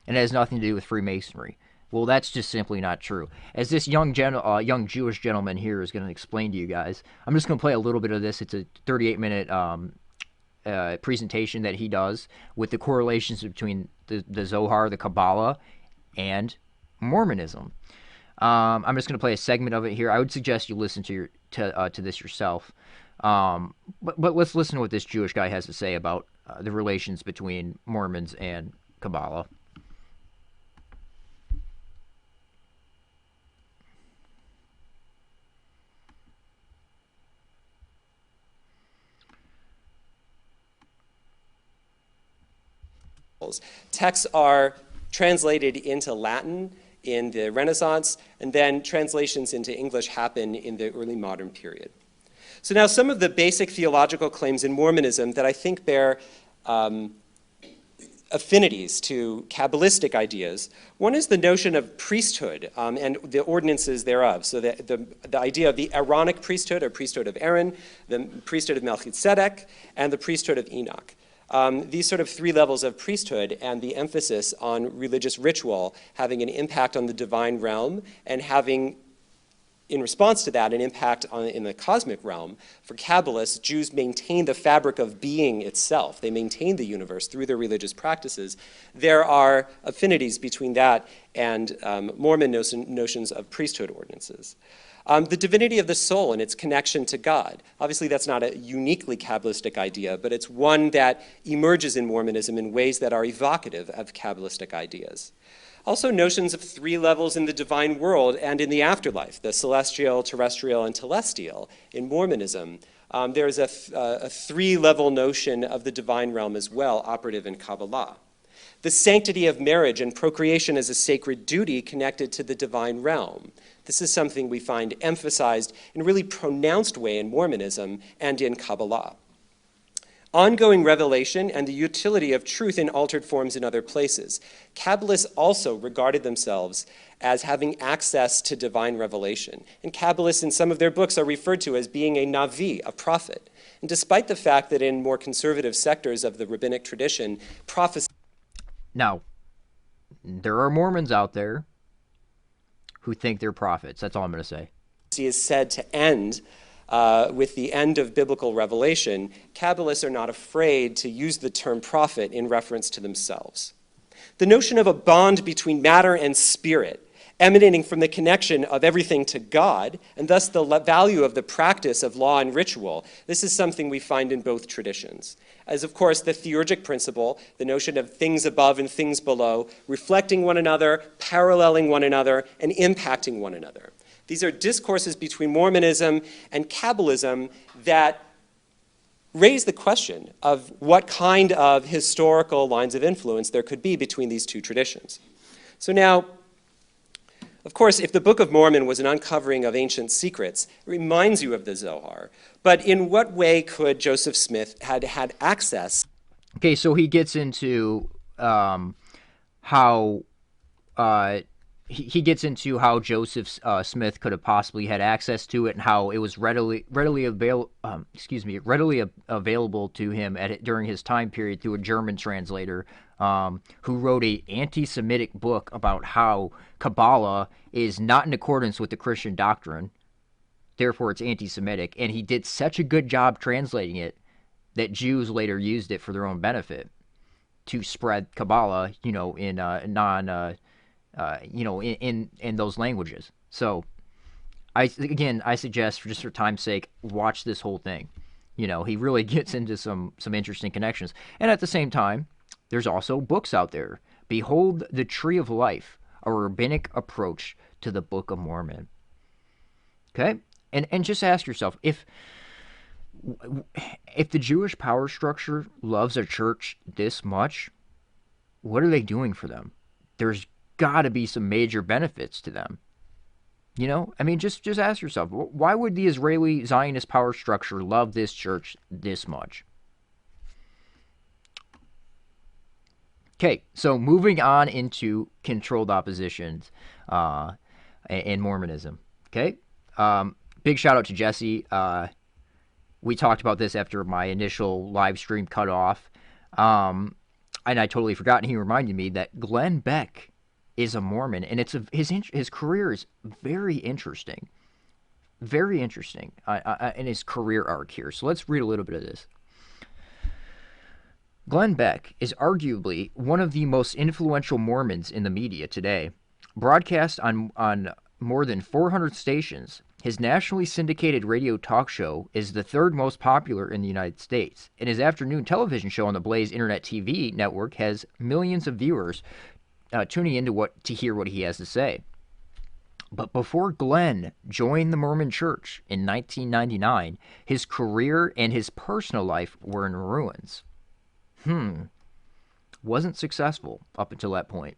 and it has nothing to do with Freemasonry. Well, that's just simply not true. As this young Jewish gentleman here is going to explain to you guys, I'm just going to play a little bit of this. It's a 38-minute presentation that he does with the correlations between the Zohar, the Kabbalah, and Mormonism. I'm just going to play a segment of it here. I would suggest you listen to this yourself. But let's listen to what this Jewish guy has to say about the relations between Mormons and Kabbalah. Texts are translated into Latin in the Renaissance, and then translations into English happen in the early modern period. So now some of the basic theological claims in Mormonism that I think bear affinities to Kabbalistic ideas. One is the notion of priesthood and the ordinances thereof. So the idea of the Aaronic priesthood, or priesthood of Aaron, the priesthood of Melchizedek, and the priesthood of Enoch. These sort of three levels of priesthood and the emphasis on religious ritual having an impact on the divine realm and having in response to that, an impact in the cosmic realm. For Kabbalists, Jews maintain the fabric of being itself. They maintain the universe through their religious practices. There are affinities between that and Mormon notions of priesthood ordinances. The divinity of the soul and its connection to God. Obviously, that's not a uniquely Kabbalistic idea, but it's one that emerges in Mormonism in ways that are evocative of Kabbalistic ideas. Also, notions of three levels in the divine world and in the afterlife, the celestial, terrestrial, and telestial. In Mormonism, there's a three-level notion of the divine realm as well, operative in Kabbalah. The sanctity of marriage and procreation as a sacred duty connected to the divine realm. This is something we find emphasized in a really pronounced way in Mormonism and in Kabbalah. Ongoing revelation and the utility of truth in altered forms in other places. Kabbalists also regarded themselves as having access to divine revelation. And Kabbalists in some of their books are referred to as being a Navi, a prophet. And despite the fact that in more conservative sectors of the rabbinic tradition, prophecy... Now, there are Mormons out there who think they're prophets. That's all I'm going to say. ...is said to end with the end of biblical revelation. Kabbalists are not afraid to use the term prophet in reference to themselves. The notion of a bond between matter and spirit, emanating from the connection of everything to God, and thus the value of the practice of law and ritual, this is something we find in both traditions. As, of course, the theurgic principle, the notion of things above and things below, reflecting one another, paralleling one another, and impacting one another. These are discourses between Mormonism and Kabbalism that raise the question of what kind of historical lines of influence there could be between these two traditions. So now, of course, if the Book of Mormon was an uncovering of ancient secrets, it reminds you of the Zohar. But in what way could Joseph Smith had access? Okay, so he gets into how he gets into how Joseph Smith could have possibly had access to it, and how it was readily available to him during his time period through a German translator who wrote a anti-Semitic book about how Kabbalah is not in accordance with the Christian doctrine, therefore it's anti-Semitic, and he did such a good job translating it that Jews later used it for their own benefit to spread Kabbalah, in in those languages. So, I suggest, just for time's sake, watch this whole thing. He really gets into some interesting connections. And at the same time, there's also books out there. Behold the Tree of Life, a rabbinic approach to the Book of Mormon. Okay? And just ask yourself, if the Jewish power structure loves a church this much, what are they doing for them? There's got to be some major benefits to them. Just ask yourself, why would the Israeli Zionist power structure love this church this much? Okay, so moving on into controlled oppositions in Mormonism. Okay, big shout out to Jesse. We talked about this after my initial live stream cut off, and I totally forgot, and he reminded me that Glenn Beck is a Mormon, and his career is very interesting. Very interesting in his career arc here. So let's read a little bit of this. Glenn Beck is arguably one of the most influential Mormons in the media today. Broadcast on more than 400 stations, his nationally syndicated radio talk show is the third most popular in the United States, and his afternoon television show on the Blaze Internet TV network has millions of viewers tuning in to hear what he has to say. But before Glenn joined the Mormon Church in 1999, his career and his personal life were in ruins. Wasn't successful up until that point.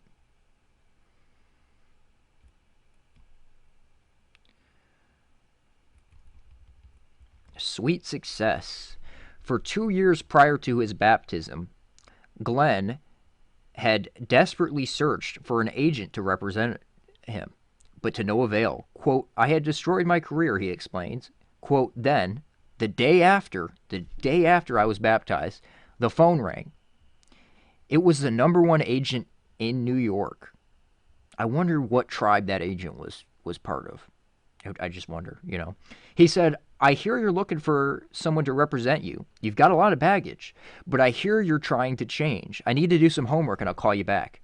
Sweet success. For 2 years prior to his baptism, Glenn had desperately searched for an agent to represent him, but to no avail. Quote, I had destroyed my career, he explains. Quote, then, the day after I was baptized, the phone rang. It was the #1 agent in New York. I wonder what tribe that agent was part of. I just wonder, you know. He said, I hear you're looking for someone to represent you. You've got a lot of baggage, but I hear you're trying to change. I need to do some homework and I'll call you back.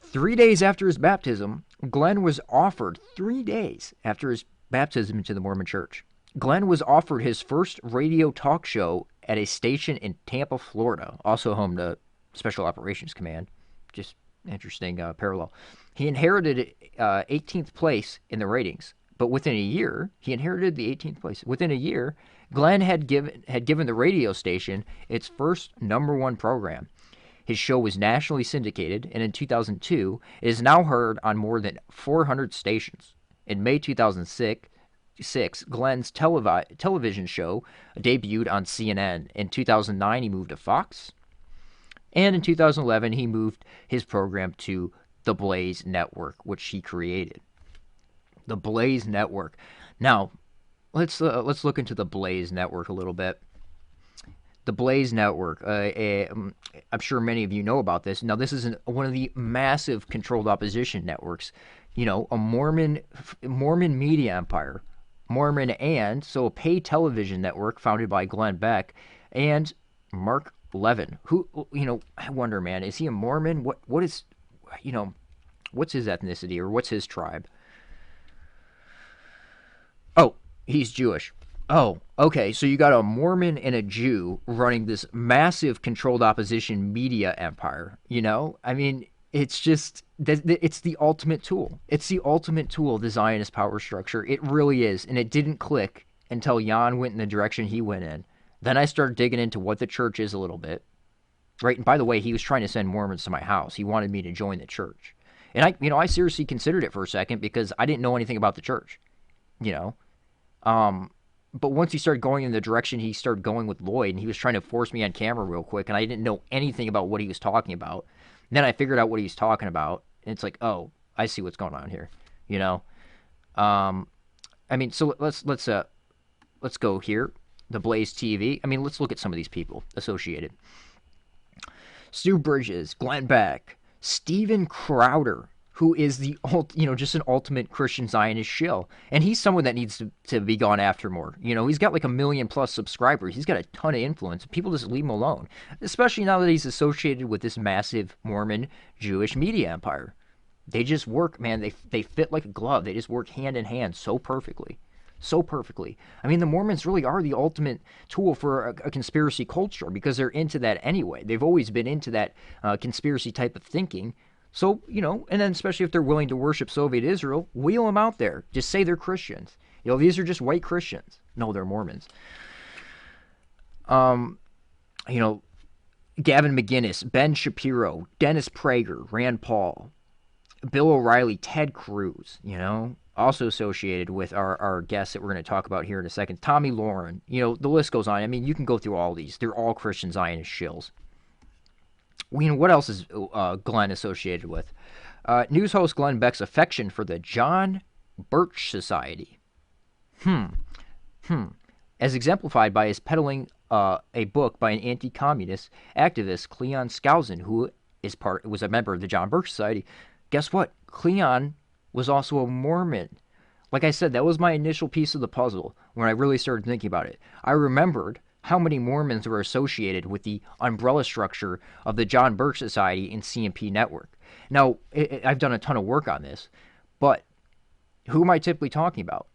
3 days after his baptism, Glenn was offered, 3 days after his baptism into the Mormon Church, Glenn was offered his first radio talk show at a station in Tampa, Florida, also home to Special Operations Command. Just interesting parallel. He inherited 18th place in the ratings, but within a year, he inherited the 18th place. Within a year, Glenn had given the radio station its first #1 program. His show was nationally syndicated, and in 2002, it is now heard on more than 400 stations. In May 2006, Glenn's television show debuted on CNN. In 2009, he moved to Fox. And in 2011, he moved his program to the Blaze Network, which he created. The Blaze Network. Now, let's look into the Blaze Network a little bit. The Blaze Network. I'm sure many of you know about this. Now, this is one of the massive controlled opposition networks. You know, a Mormon media empire. Mormon so a paid television network founded by Glenn Beck and Mark Levin, who, you know, I wonder, man, is he a Mormon? What is, you know, what's his ethnicity or what's his tribe? Oh, he's Jewish. Oh, okay, so you got a Mormon and a Jew running this massive controlled opposition media empire, you know? I mean, it's just, it's the ultimate tool. It's the ultimate tool of the Zionist power structure. It really is, and it didn't click until Jan went in the direction he went in. Then I started digging into what the church is a little bit. Right, and by the way, he was trying to send Mormons to my house. He wanted me to join the church. And I seriously considered it for a second because I didn't know anything about the church, you know? But once he started going in the direction he started going with Lloyd, and he was trying to force me on camera real quick, and I didn't know anything about what he was talking about. And then I figured out what he was talking about, and it's like, oh, I see what's going on here, you know? I mean, so let's go here. The Blaze TV. I mean, let's look at some of these people associated. Stu Bridges, Glenn Beck, Steven Crowder, who is just an ultimate Christian Zionist shill. And he's someone that needs to be gone after more. You know, he's got like 1 million+ subscribers. He's got a ton of influence. People just leave him alone, especially now that he's associated with this massive Mormon Jewish media empire. They just work, man. They fit like a glove. They just work hand in hand so perfectly. So perfectly. I mean, the Mormons really are the ultimate tool for a conspiracy culture because they're into that anyway. They've always been into that conspiracy type of thinking. So, you know, and then especially if they're willing to worship Soviet Israel, wheel them out there. Just say they're Christians. You know, these are just white Christians. No, they're Mormons. You know, Gavin McGinnis, Ben Shapiro, Dennis Prager, Rand Paul, Bill O'Reilly, Ted Cruz, you know, also associated with our guests that we're going to talk about here in a second. Tommy Lauren, you know, the list goes on. I mean, you can go through all these. They're all Christian Zionist shills. You know, what else is Glenn associated with? News host Glenn Beck's affection for the John Birch Society. As exemplified by his peddling a book by an anti-communist activist, Cleon Skousen, who was a member of the John Birch Society. Guess what? Cleon was also a Mormon. Like I said, that was my initial piece of the puzzle when I really started thinking about it. I remembered how many Mormons were associated with the umbrella structure of the John Birch Society and CMP Network. Now, I've done a ton of work on this, but who am I typically talking about?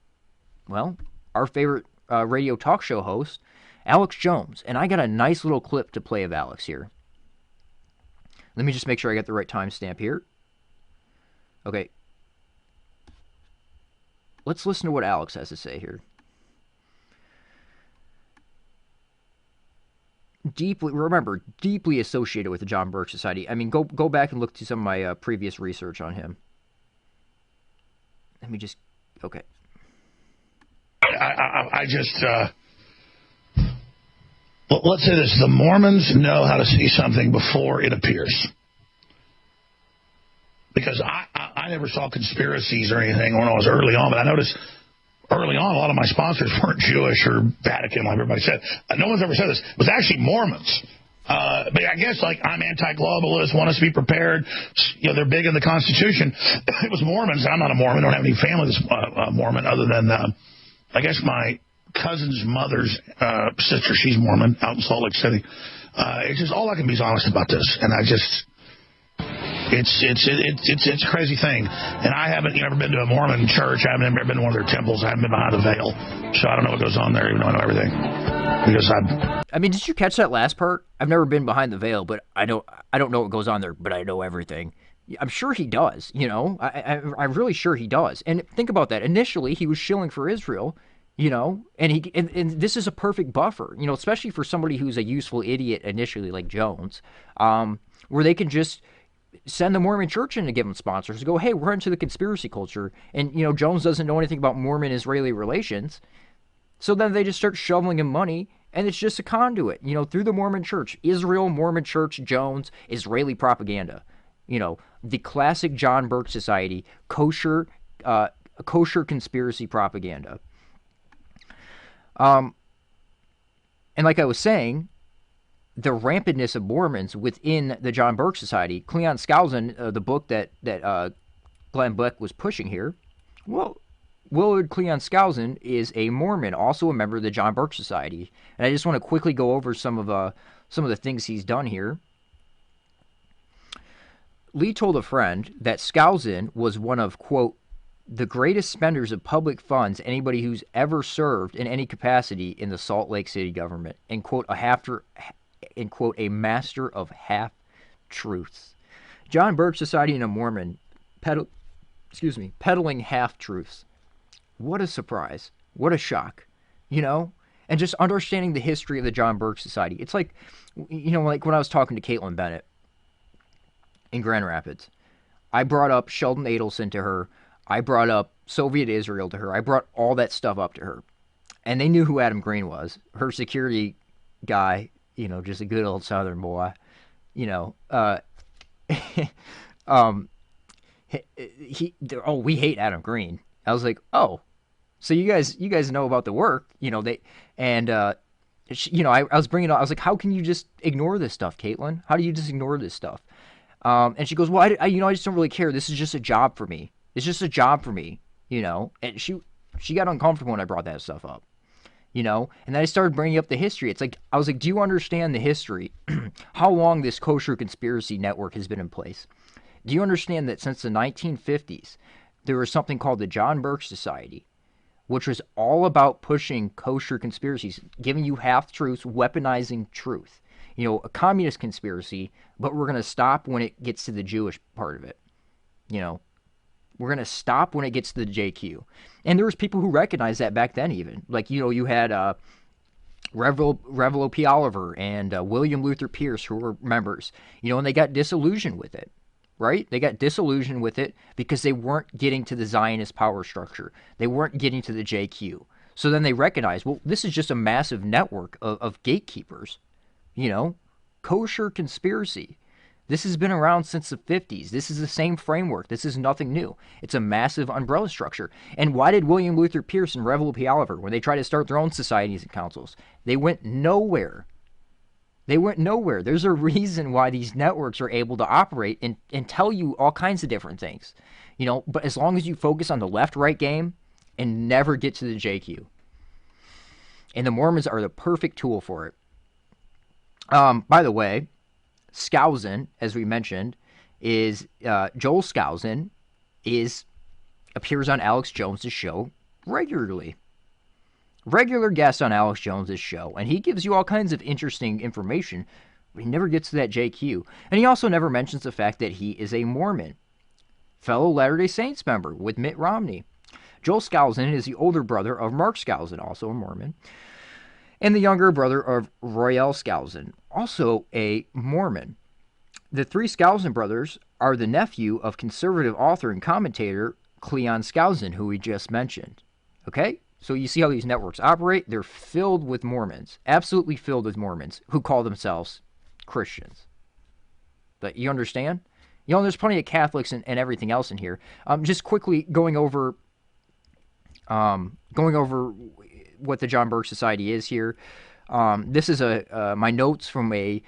Well, our favorite radio talk show host, Alex Jones. And I got a nice little clip to play of Alex here. Let me just make sure I got the right timestamp here. Okay. Let's listen to what Alex has to say here. Deeply associated with the John Birch Society. I mean, go back and look to some of my previous research on him. Let me just, okay. I just, let's say this, the Mormons know how to see something before it appears. Because I never saw conspiracies or anything when I was early on, but I noticed early on a lot of my sponsors weren't Jewish or Vatican, like everybody said. No one's ever said this. It was actually Mormons But I guess, like, I'm anti-globalist, want us to be prepared. You know, they're big in the Constitution. It was Mormons. I'm not a Mormon. Don't have any family that's Mormon other than, I guess, my cousin's mother's sister. She's Mormon out in Salt Lake City. It's just all I can be is honest about this. And I just... It's a crazy thing, and I haven't ever been to a Mormon church. I haven't ever been to one of their temples. I haven't been behind a veil, so I don't know what goes on there, even though I know everything. Because I mean, did you catch that last part? I've never been behind the veil, but I don't know what goes on there, but I know everything. I'm sure he does. You know, I'm really sure he does. And think about that. Initially, he was shilling for Israel. You know, and and this is a perfect buffer. You know, especially for somebody who's a useful idiot initially, like Jones, where they can just send the Mormon church in to give them sponsors, go, hey, we're into the conspiracy culture. And, you know, Jones doesn't know anything about Mormon-Israeli relations. So then they just start shoveling him money, and it's just a conduit, you know, through the Mormon church. Israel, Mormon church, Jones, Israeli propaganda. You know, the classic John Birch Society, kosher conspiracy propaganda. And like I was saying, the rampantness of Mormons within the John Birch Society. Cleon Skousen, the book that Glenn Beck was pushing here, well, Willard Cleon Skousen is a Mormon, also a member of the John Birch Society. And I just want to quickly go over some of the things he's done here. Lee told a friend that Skousen was one of, quote, the greatest spenders of public funds anybody who's ever served in any capacity in the Salt Lake City government, and, quote, a master of half-truths. John Birch Society and a Mormon peddling half-truths. What a surprise. What a shock. You know? And just understanding the history of the John Birch Society. It's like, you know, like when I was talking to Caitlin Bennett in Grand Rapids. I brought up Sheldon Adelson to her. I brought up Soviet Israel to her. I brought all that stuff up to her. And they knew who Adam Green was. Her security guy, you know, just a good old Southern boy, you know, we hate Adam Green. I was like, oh, so you guys know about the work, you know, you know, I was bringing it up. I was like, how can you just ignore this stuff, Caitlin? How do you just ignore this stuff? And she goes, well, I just don't really care. This is just a job for me. It's just a job for me, you know, and she got uncomfortable when I brought that stuff up. You know, and then I started bringing up the history. It's like, I was like, do you understand the history? How long this kosher conspiracy network has been in place? Do you understand that since the 1950s, there was something called the John Birch Society, which was all about pushing kosher conspiracies, giving you half-truths, weaponizing truth. You know, a communist conspiracy, but we're going to stop when it gets to the Jewish part of it. You know, we're going to stop when it gets to the JQ. And there was people who recognized that back then even. Like, you know, you had Reverend P. Oliver and William Luther Pierce, who were members, you know, and they got disillusioned with it, right? They got disillusioned with it because they weren't getting to the Zionist power structure. They weren't getting to the JQ. So then they recognized, well, this is just a massive network of gatekeepers, you know, kosher conspiracy. This has been around since the 50s. This is the same framework. This is nothing new. It's a massive umbrella structure. And why did William Luther Pierce and Reverend P. Oliver, when they tried to start their own societies and councils, they went nowhere? They went nowhere. There's a reason why these networks are able to operate and tell you all kinds of different things. You know, but as long as you focus on the left-right game and never get to the JQ. And the Mormons are the perfect tool for it. By the way, Skousen, as we mentioned, is Joel Skousen appears on Alex Jones's show regularly. Regular guest on Alex Jones's show, and he gives you all kinds of interesting information, but he never gets to that JQ. And he also never mentions the fact that he is a Mormon, fellow Latter-day Saints member with Mitt Romney. Joel Skousen is the older brother of Mark Skousen, also a Mormon, and the younger brother of Royal Skousen, also a Mormon. The three Skousen brothers are the nephew of conservative author and commentator Cleon Skousen, who we just mentioned. Okay? So you see how these networks operate? They're filled with Mormons, absolutely filled with Mormons, who call themselves Christians. But you understand? You know, there's plenty of Catholics and everything else in here. Just quickly going over what the John Birch Society is here. This is my notes from a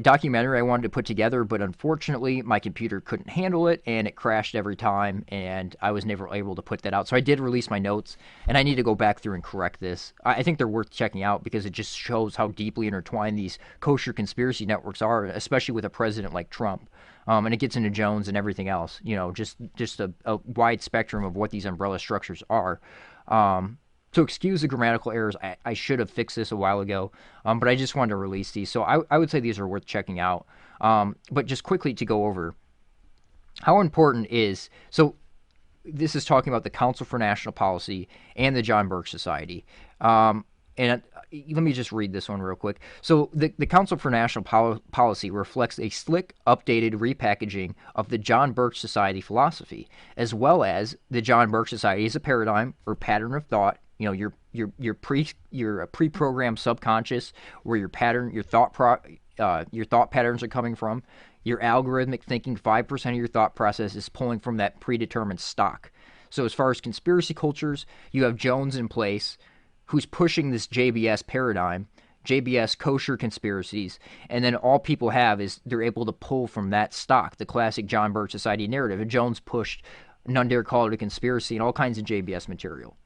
documentary I wanted to put together, but unfortunately my computer couldn't handle it, and it crashed every time, and I was never able to put that out. So I did release my notes, and I need to go back through and correct this. I think they're worth checking out because it just shows how deeply intertwined these kosher conspiracy networks are, especially with a president like Trump. And it gets into Jones and everything else, just a wide spectrum of what these umbrella structures are. So excuse the grammatical errors. I should have fixed this a while ago, but I just wanted to release these. So I would say these are worth checking out. But just quickly to go over how important is, so this is talking about the Council for National Policy and the John Birch Society. And let me just read this one real quick. So the Council for National Policy reflects a slick, updated repackaging of the John Birch Society philosophy, as well as the John Birch Society as a paradigm or pattern of thought. Your pre-programmed subconscious, where your thought patterns are coming from. Your algorithmic thinking, 5% of your thought process is pulling from that predetermined stock. So as far as conspiracy cultures, you have Jones in place, who's pushing this JBS paradigm, JBS kosher conspiracies, and then all people have is they're able to pull from that stock, the classic John Birch Society narrative. And Jones pushed None Dare Call It a Conspiracy and all kinds of JBS material,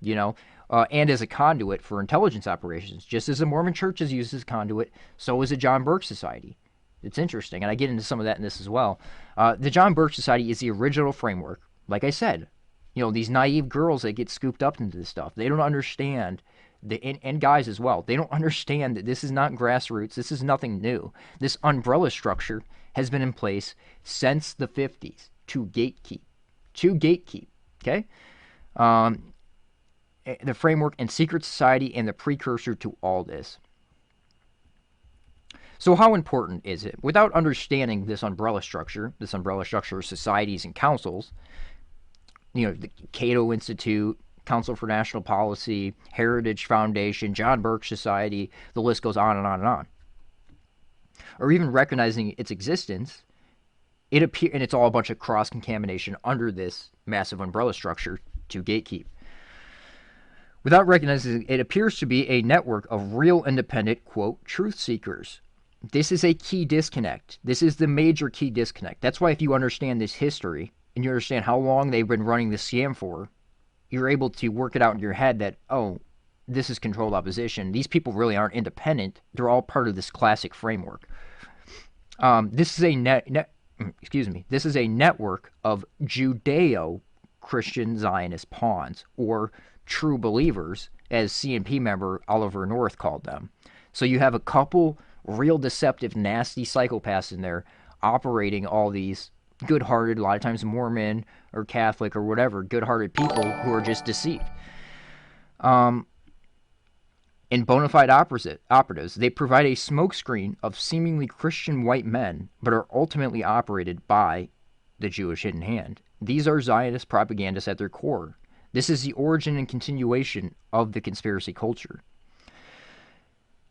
and as a conduit for intelligence operations. Just as the Mormon Church is used as a conduit, so is the John Birch Society. It's interesting, and I get into some of that in this as well. The John Birch Society is the original framework. Like I said, these naive girls that get scooped up into this stuff, they don't understand, and guys as well, they don't understand that this is not grassroots, this is nothing new. This umbrella structure has been in place since the 50s to gatekeep, okay? The framework and secret society and the precursor to all this. So how important is it? Without understanding this umbrella structure of societies and councils, the Cato Institute, Council for National Policy, Heritage Foundation, John Birch Society, the list goes on and on and on. Or even recognizing its existence, and it's all a bunch of cross-contamination under this massive umbrella structure to gatekeep. Without recognizing it appears to be a network of real independent, quote, truth seekers. This is a key disconnect. This is the major key disconnect. That's why if you understand this history and you understand how long they've been running this scam for, you're able to work it out in your head that, oh, this is controlled opposition. These people really aren't independent. They're all part of this classic framework. This is a This is a network of Judeo-Christian Zionist pawns, or true believers, as CNP member Oliver North called them. So you have a couple real deceptive, nasty psychopaths in there operating all these good-hearted, a lot of times Mormon or Catholic or whatever, good-hearted people who are just deceived. And bona fide operatives, they provide a smokescreen of seemingly Christian white men, but are ultimately operated by the Jewish hidden hand. These are Zionist propagandists at their core. This is the origin and continuation of the conspiracy culture.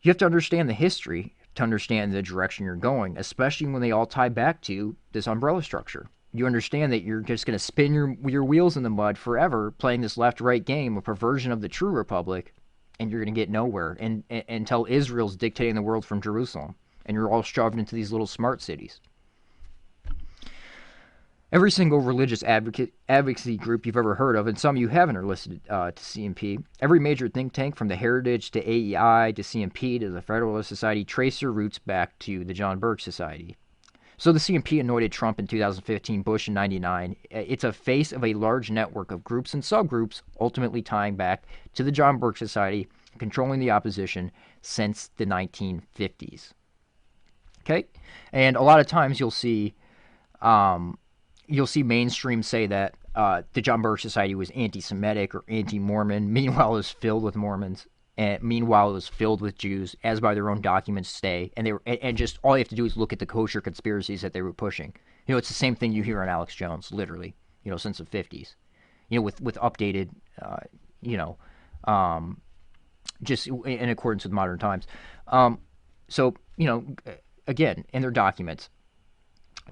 You have to understand the history to understand the direction you're going, especially when they all tie back to this umbrella structure. You understand that you're just going to spin your wheels in the mud forever playing this left-right game, a perversion of the true republic, and you're going to get nowhere until Israel's dictating the world from Jerusalem, and you're all shoved into these little smart cities. Every single religious advocacy group you've ever heard of, and some you haven't, are listed to CNP. Every major think tank, from the Heritage to AEI to CNP to the Federalist Society, trace their roots back to the John Birch Society. So the CNP anointed Trump in 2015, Bush in 99. It's a face of a large network of groups and subgroups, ultimately tying back to the John Birch Society, controlling the opposition since the 1950s. Okay? And a lot of times you'll see mainstream say that the John Birch Society was anti-Semitic or anti-Mormon. Meanwhile, it was filled with Mormons, and meanwhile, it was filled with Jews, as by their own documents say. And just all you have to do is look at the kosher conspiracies that they were pushing. It's the same thing you hear on Alex Jones, literally, since the 50s. With updated, just in accordance with modern times. So, again, in their documents,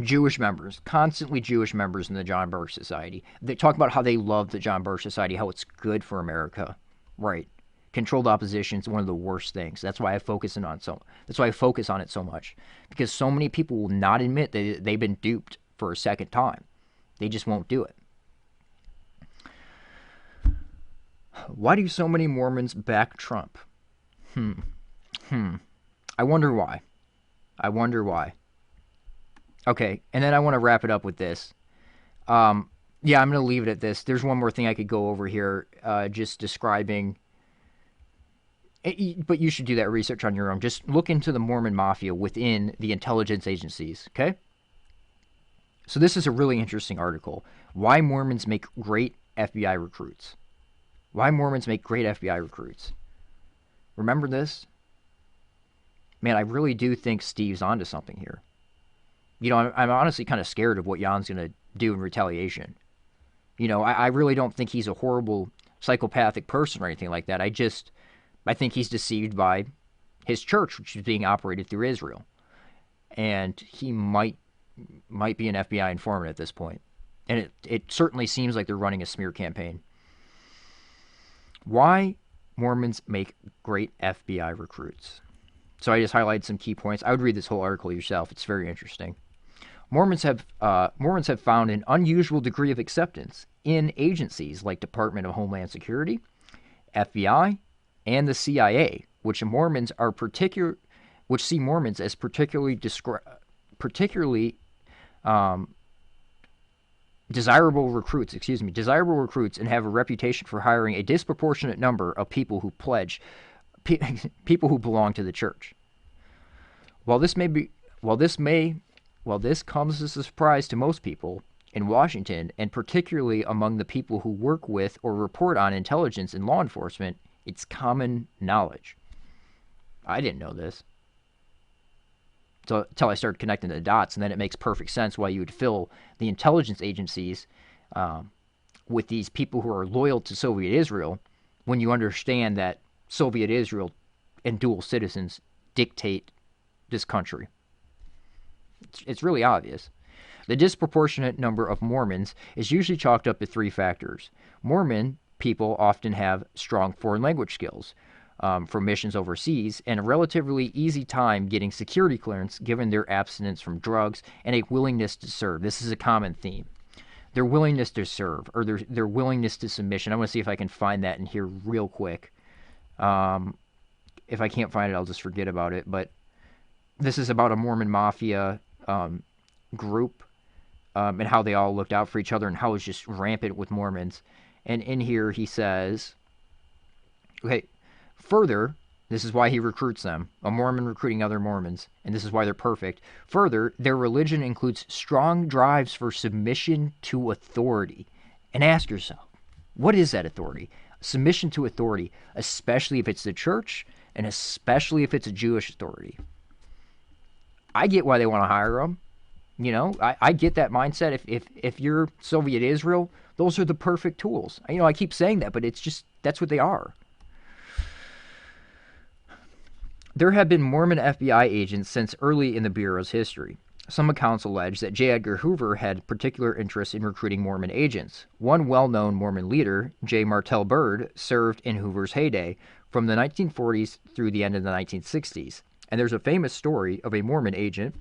Jewish members, constantly Jewish members in the John Birch Society. They talk about how they love the John Birch Society, how it's good for America. Right. Controlled opposition is one of the worst things. That's why I focus on it so much, because so many people will not admit that they've been duped for a second time. They just won't do it. Why do so many Mormons back Trump? I wonder why. Okay, and then I want to wrap it up with this. Yeah, I'm going to leave it at this. There's one more thing I could go over here, just describing. But you should do that research on your own. Just look into the Mormon mafia within the intelligence agencies, okay? So this is a really interesting article. Why Mormons make great FBI recruits. Why Mormons make great FBI recruits. Remember this? Man, I really do think Steve's onto something here. You know, I'm honestly kind of scared of what Jan's going to do in retaliation. You know, I really don't think he's a horrible psychopathic person or anything like that. I think he's deceived by his church, which is being operated through Israel. And he might be an FBI informant at this point. And it certainly seems like they're running a smear campaign. Why Mormons make great FBI recruits. So I just highlighted some key points. I would read this whole article yourself. It's very interesting. Mormons have found an unusual degree of acceptance in agencies like Department of Homeland Security, FBI, and the CIA, which see Mormons as particularly desirable recruits, and have a reputation for hiring a disproportionate number of people who belong to the church. While this comes as a surprise to most people in Washington, and particularly among the people who work with or report on intelligence and law enforcement, it's common knowledge. I didn't know this until I started connecting the dots, and then it makes perfect sense why you would fill the intelligence agencies with these people who are loyal to Soviet Israel, when you understand that Soviet Israel and dual citizens dictate this country. It's really obvious. The disproportionate number of Mormons is usually chalked up to three factors. Mormon people often have strong foreign language skills from missions overseas, and a relatively easy time getting security clearance given their abstinence from drugs and a willingness to serve. This is a common theme. Their willingness to serve, or their willingness to submission. I want to see if I can find that in here real quick. If I can't find it, I'll just forget about it. But this is about a Mormon mafia group and how they all looked out for each other and how it's just rampant with Mormons. And in here he says, okay, further, this is why he recruits them, a Mormon recruiting other Mormons, and this is why they're perfect. Further, their religion includes strong drives for submission to authority. And ask yourself, what is that authority? Submission to authority, especially if it's the church and especially if it's a Jewish authority. I get why they want to hire them. You know, I get that mindset. If you're Soviet Israel, those are the perfect tools. You know, I keep saying that, but it's just, that's what they are. There have been Mormon FBI agents since early in the Bureau's history. Some accounts allege that J. Edgar Hoover had particular interest in recruiting Mormon agents. One well-known Mormon leader, J. Martell Byrd, served in Hoover's heyday from the 1940s through the end of the 1960s. And there's a famous story of a Mormon agent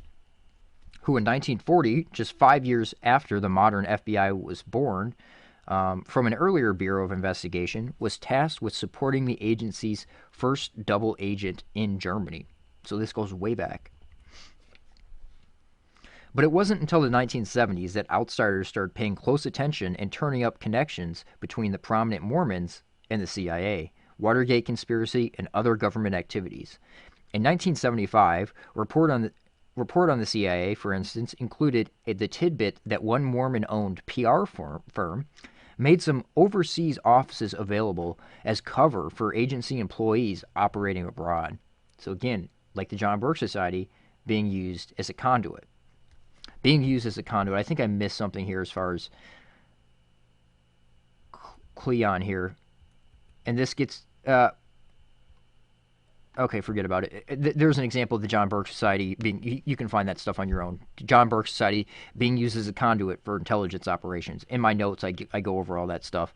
who in 1940, just 5 years after the modern FBI was born, from an earlier Bureau of Investigation, was tasked with supporting the agency's first double agent in Germany. So this goes way back. But it wasn't until the 1970s that outsiders started paying close attention and turning up connections between the prominent Mormons and the CIA, Watergate conspiracy, and other government activities. In 1975, a report on the CIA, for instance, included the tidbit that one Mormon-owned PR firm made some overseas offices available as cover for agency employees operating abroad. So again, like the John Birch Society, being used as a conduit. I think I missed something here as far as Cleon here. And this gets... okay, forget about it. There's an example of the John Birch Society being... You can find that stuff on your own. John Birch Society being used as a conduit for intelligence operations. In my notes, I go over all that stuff.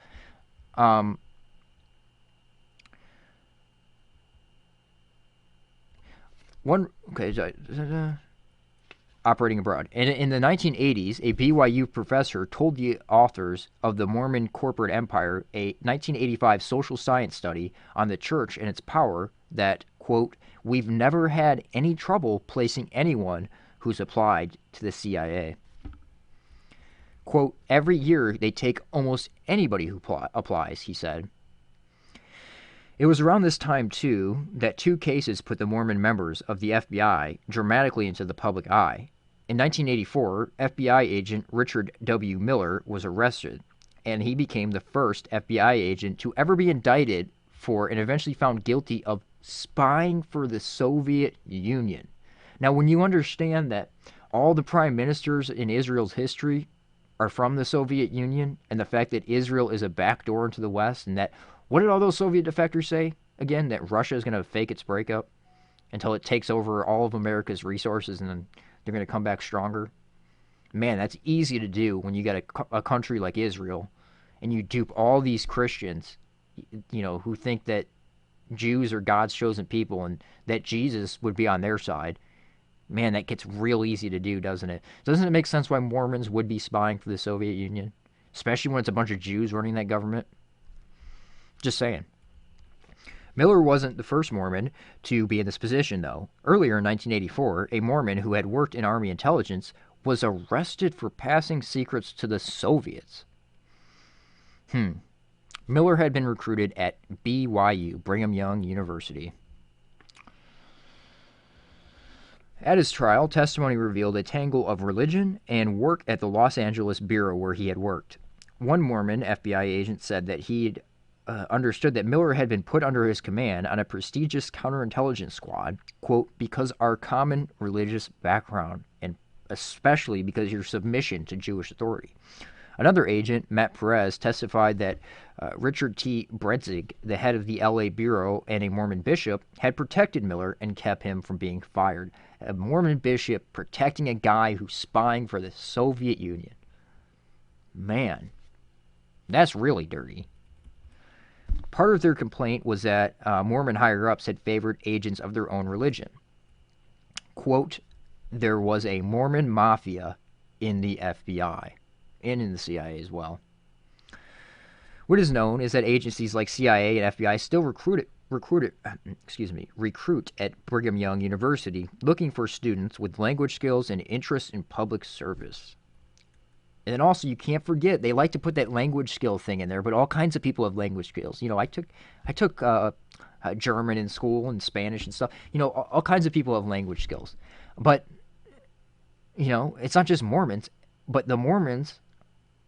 Operating abroad. And in the 1980s, a BYU professor told the authors of The Mormon Corporate Empire, a 1985 social science study on the church and its power, that, quote, "We've never had any trouble placing anyone who's applied to the CIA." Quote, "Every year they take almost anybody who applies," he said. It was around this time, too, that two cases put the Mormon members of the FBI dramatically into the public eye. In 1984, FBI agent Richard W. Miller was arrested, and he became the first FBI agent to ever be indicted for and eventually found guilty of spying for the Soviet Union. Now, when you understand that all the prime ministers in Israel's history are from the Soviet Union, and the fact that Israel is a backdoor into the West, and that, what did all those Soviet defectors say again? That Russia is going to fake its breakup until it takes over all of America's resources, and then they're going to come back stronger. Man, that's easy to do when you got a country like Israel, and you dupe all these Christians, who think that Jews are God's chosen people and that Jesus would be on their side. Man, that gets real easy to do, doesn't it? Doesn't it make sense why Mormons would be spying for the Soviet Union? Especially when it's a bunch of Jews running that government? Just saying. Miller wasn't the first Mormon to be in this position, though. Earlier in 1984, a Mormon who had worked in Army intelligence was arrested for passing secrets to the Soviets. Miller had been recruited at BYU, Brigham Young University. At his trial, testimony revealed a tangle of religion and work at the Los Angeles bureau where he had worked. One Mormon FBI agent said that he'd understood that Miller had been put under his command on a prestigious counterintelligence squad, quote, because our common religious background, and especially because your submission to Jewish authority. Another agent, Matt Perez, testified that Richard T. Bredzig, the head of the LA bureau and a Mormon bishop, had protected Miller and kept him from being fired. A Mormon bishop protecting a guy who's spying for the Soviet Union. Man, that's really dirty. Part of their complaint was that Mormon higher-ups had favored agents of their own religion. Quote, there was a Mormon mafia in the FBI and in the CIA as well. What is known is that agencies like CIA and FBI still recruit at Brigham Young University, looking for students with language skills and interest in public service. And then also, you can't forget, they like to put that language skill thing in there, but all kinds of people have language skills. I took German in school and Spanish and stuff. All kinds of people have language skills. But, it's not just Mormons, but the Mormons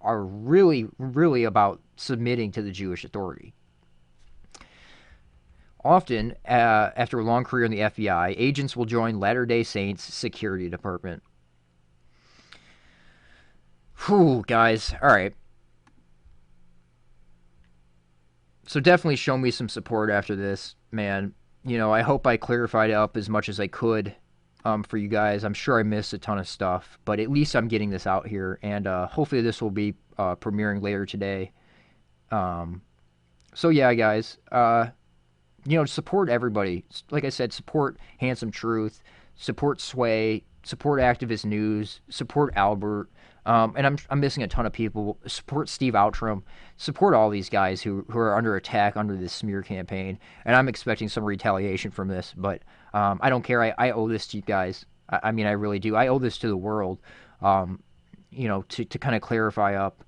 are really, really about submitting to the Jewish authority. Often, after a long career in the FBI, agents will join Latter-day Saints security department. Whew, guys. All right. So definitely show me some support after this, man. I hope I clarified it up as much as I could for you guys. I'm sure I missed a ton of stuff, but at least I'm getting this out here, and hopefully this will be premiering later today. So yeah, guys. Support everybody. Like I said, support Handsome Truth, support Sway, support Activist News, support Albert. And I'm missing a ton of people. Support Steve Outram. Support all these guys who are under attack under this smear campaign. And I'm expecting some retaliation from this, but I don't care. I owe this to you guys. I mean, I really do. I owe this to the world, to kind of clarify up,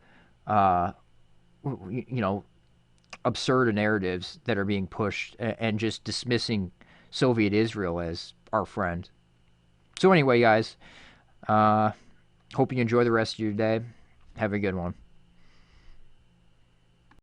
absurd narratives that are being pushed and just dismissing Soviet Israel as our friend. So anyway, guys, hope you enjoy the rest of your day. Have a good one.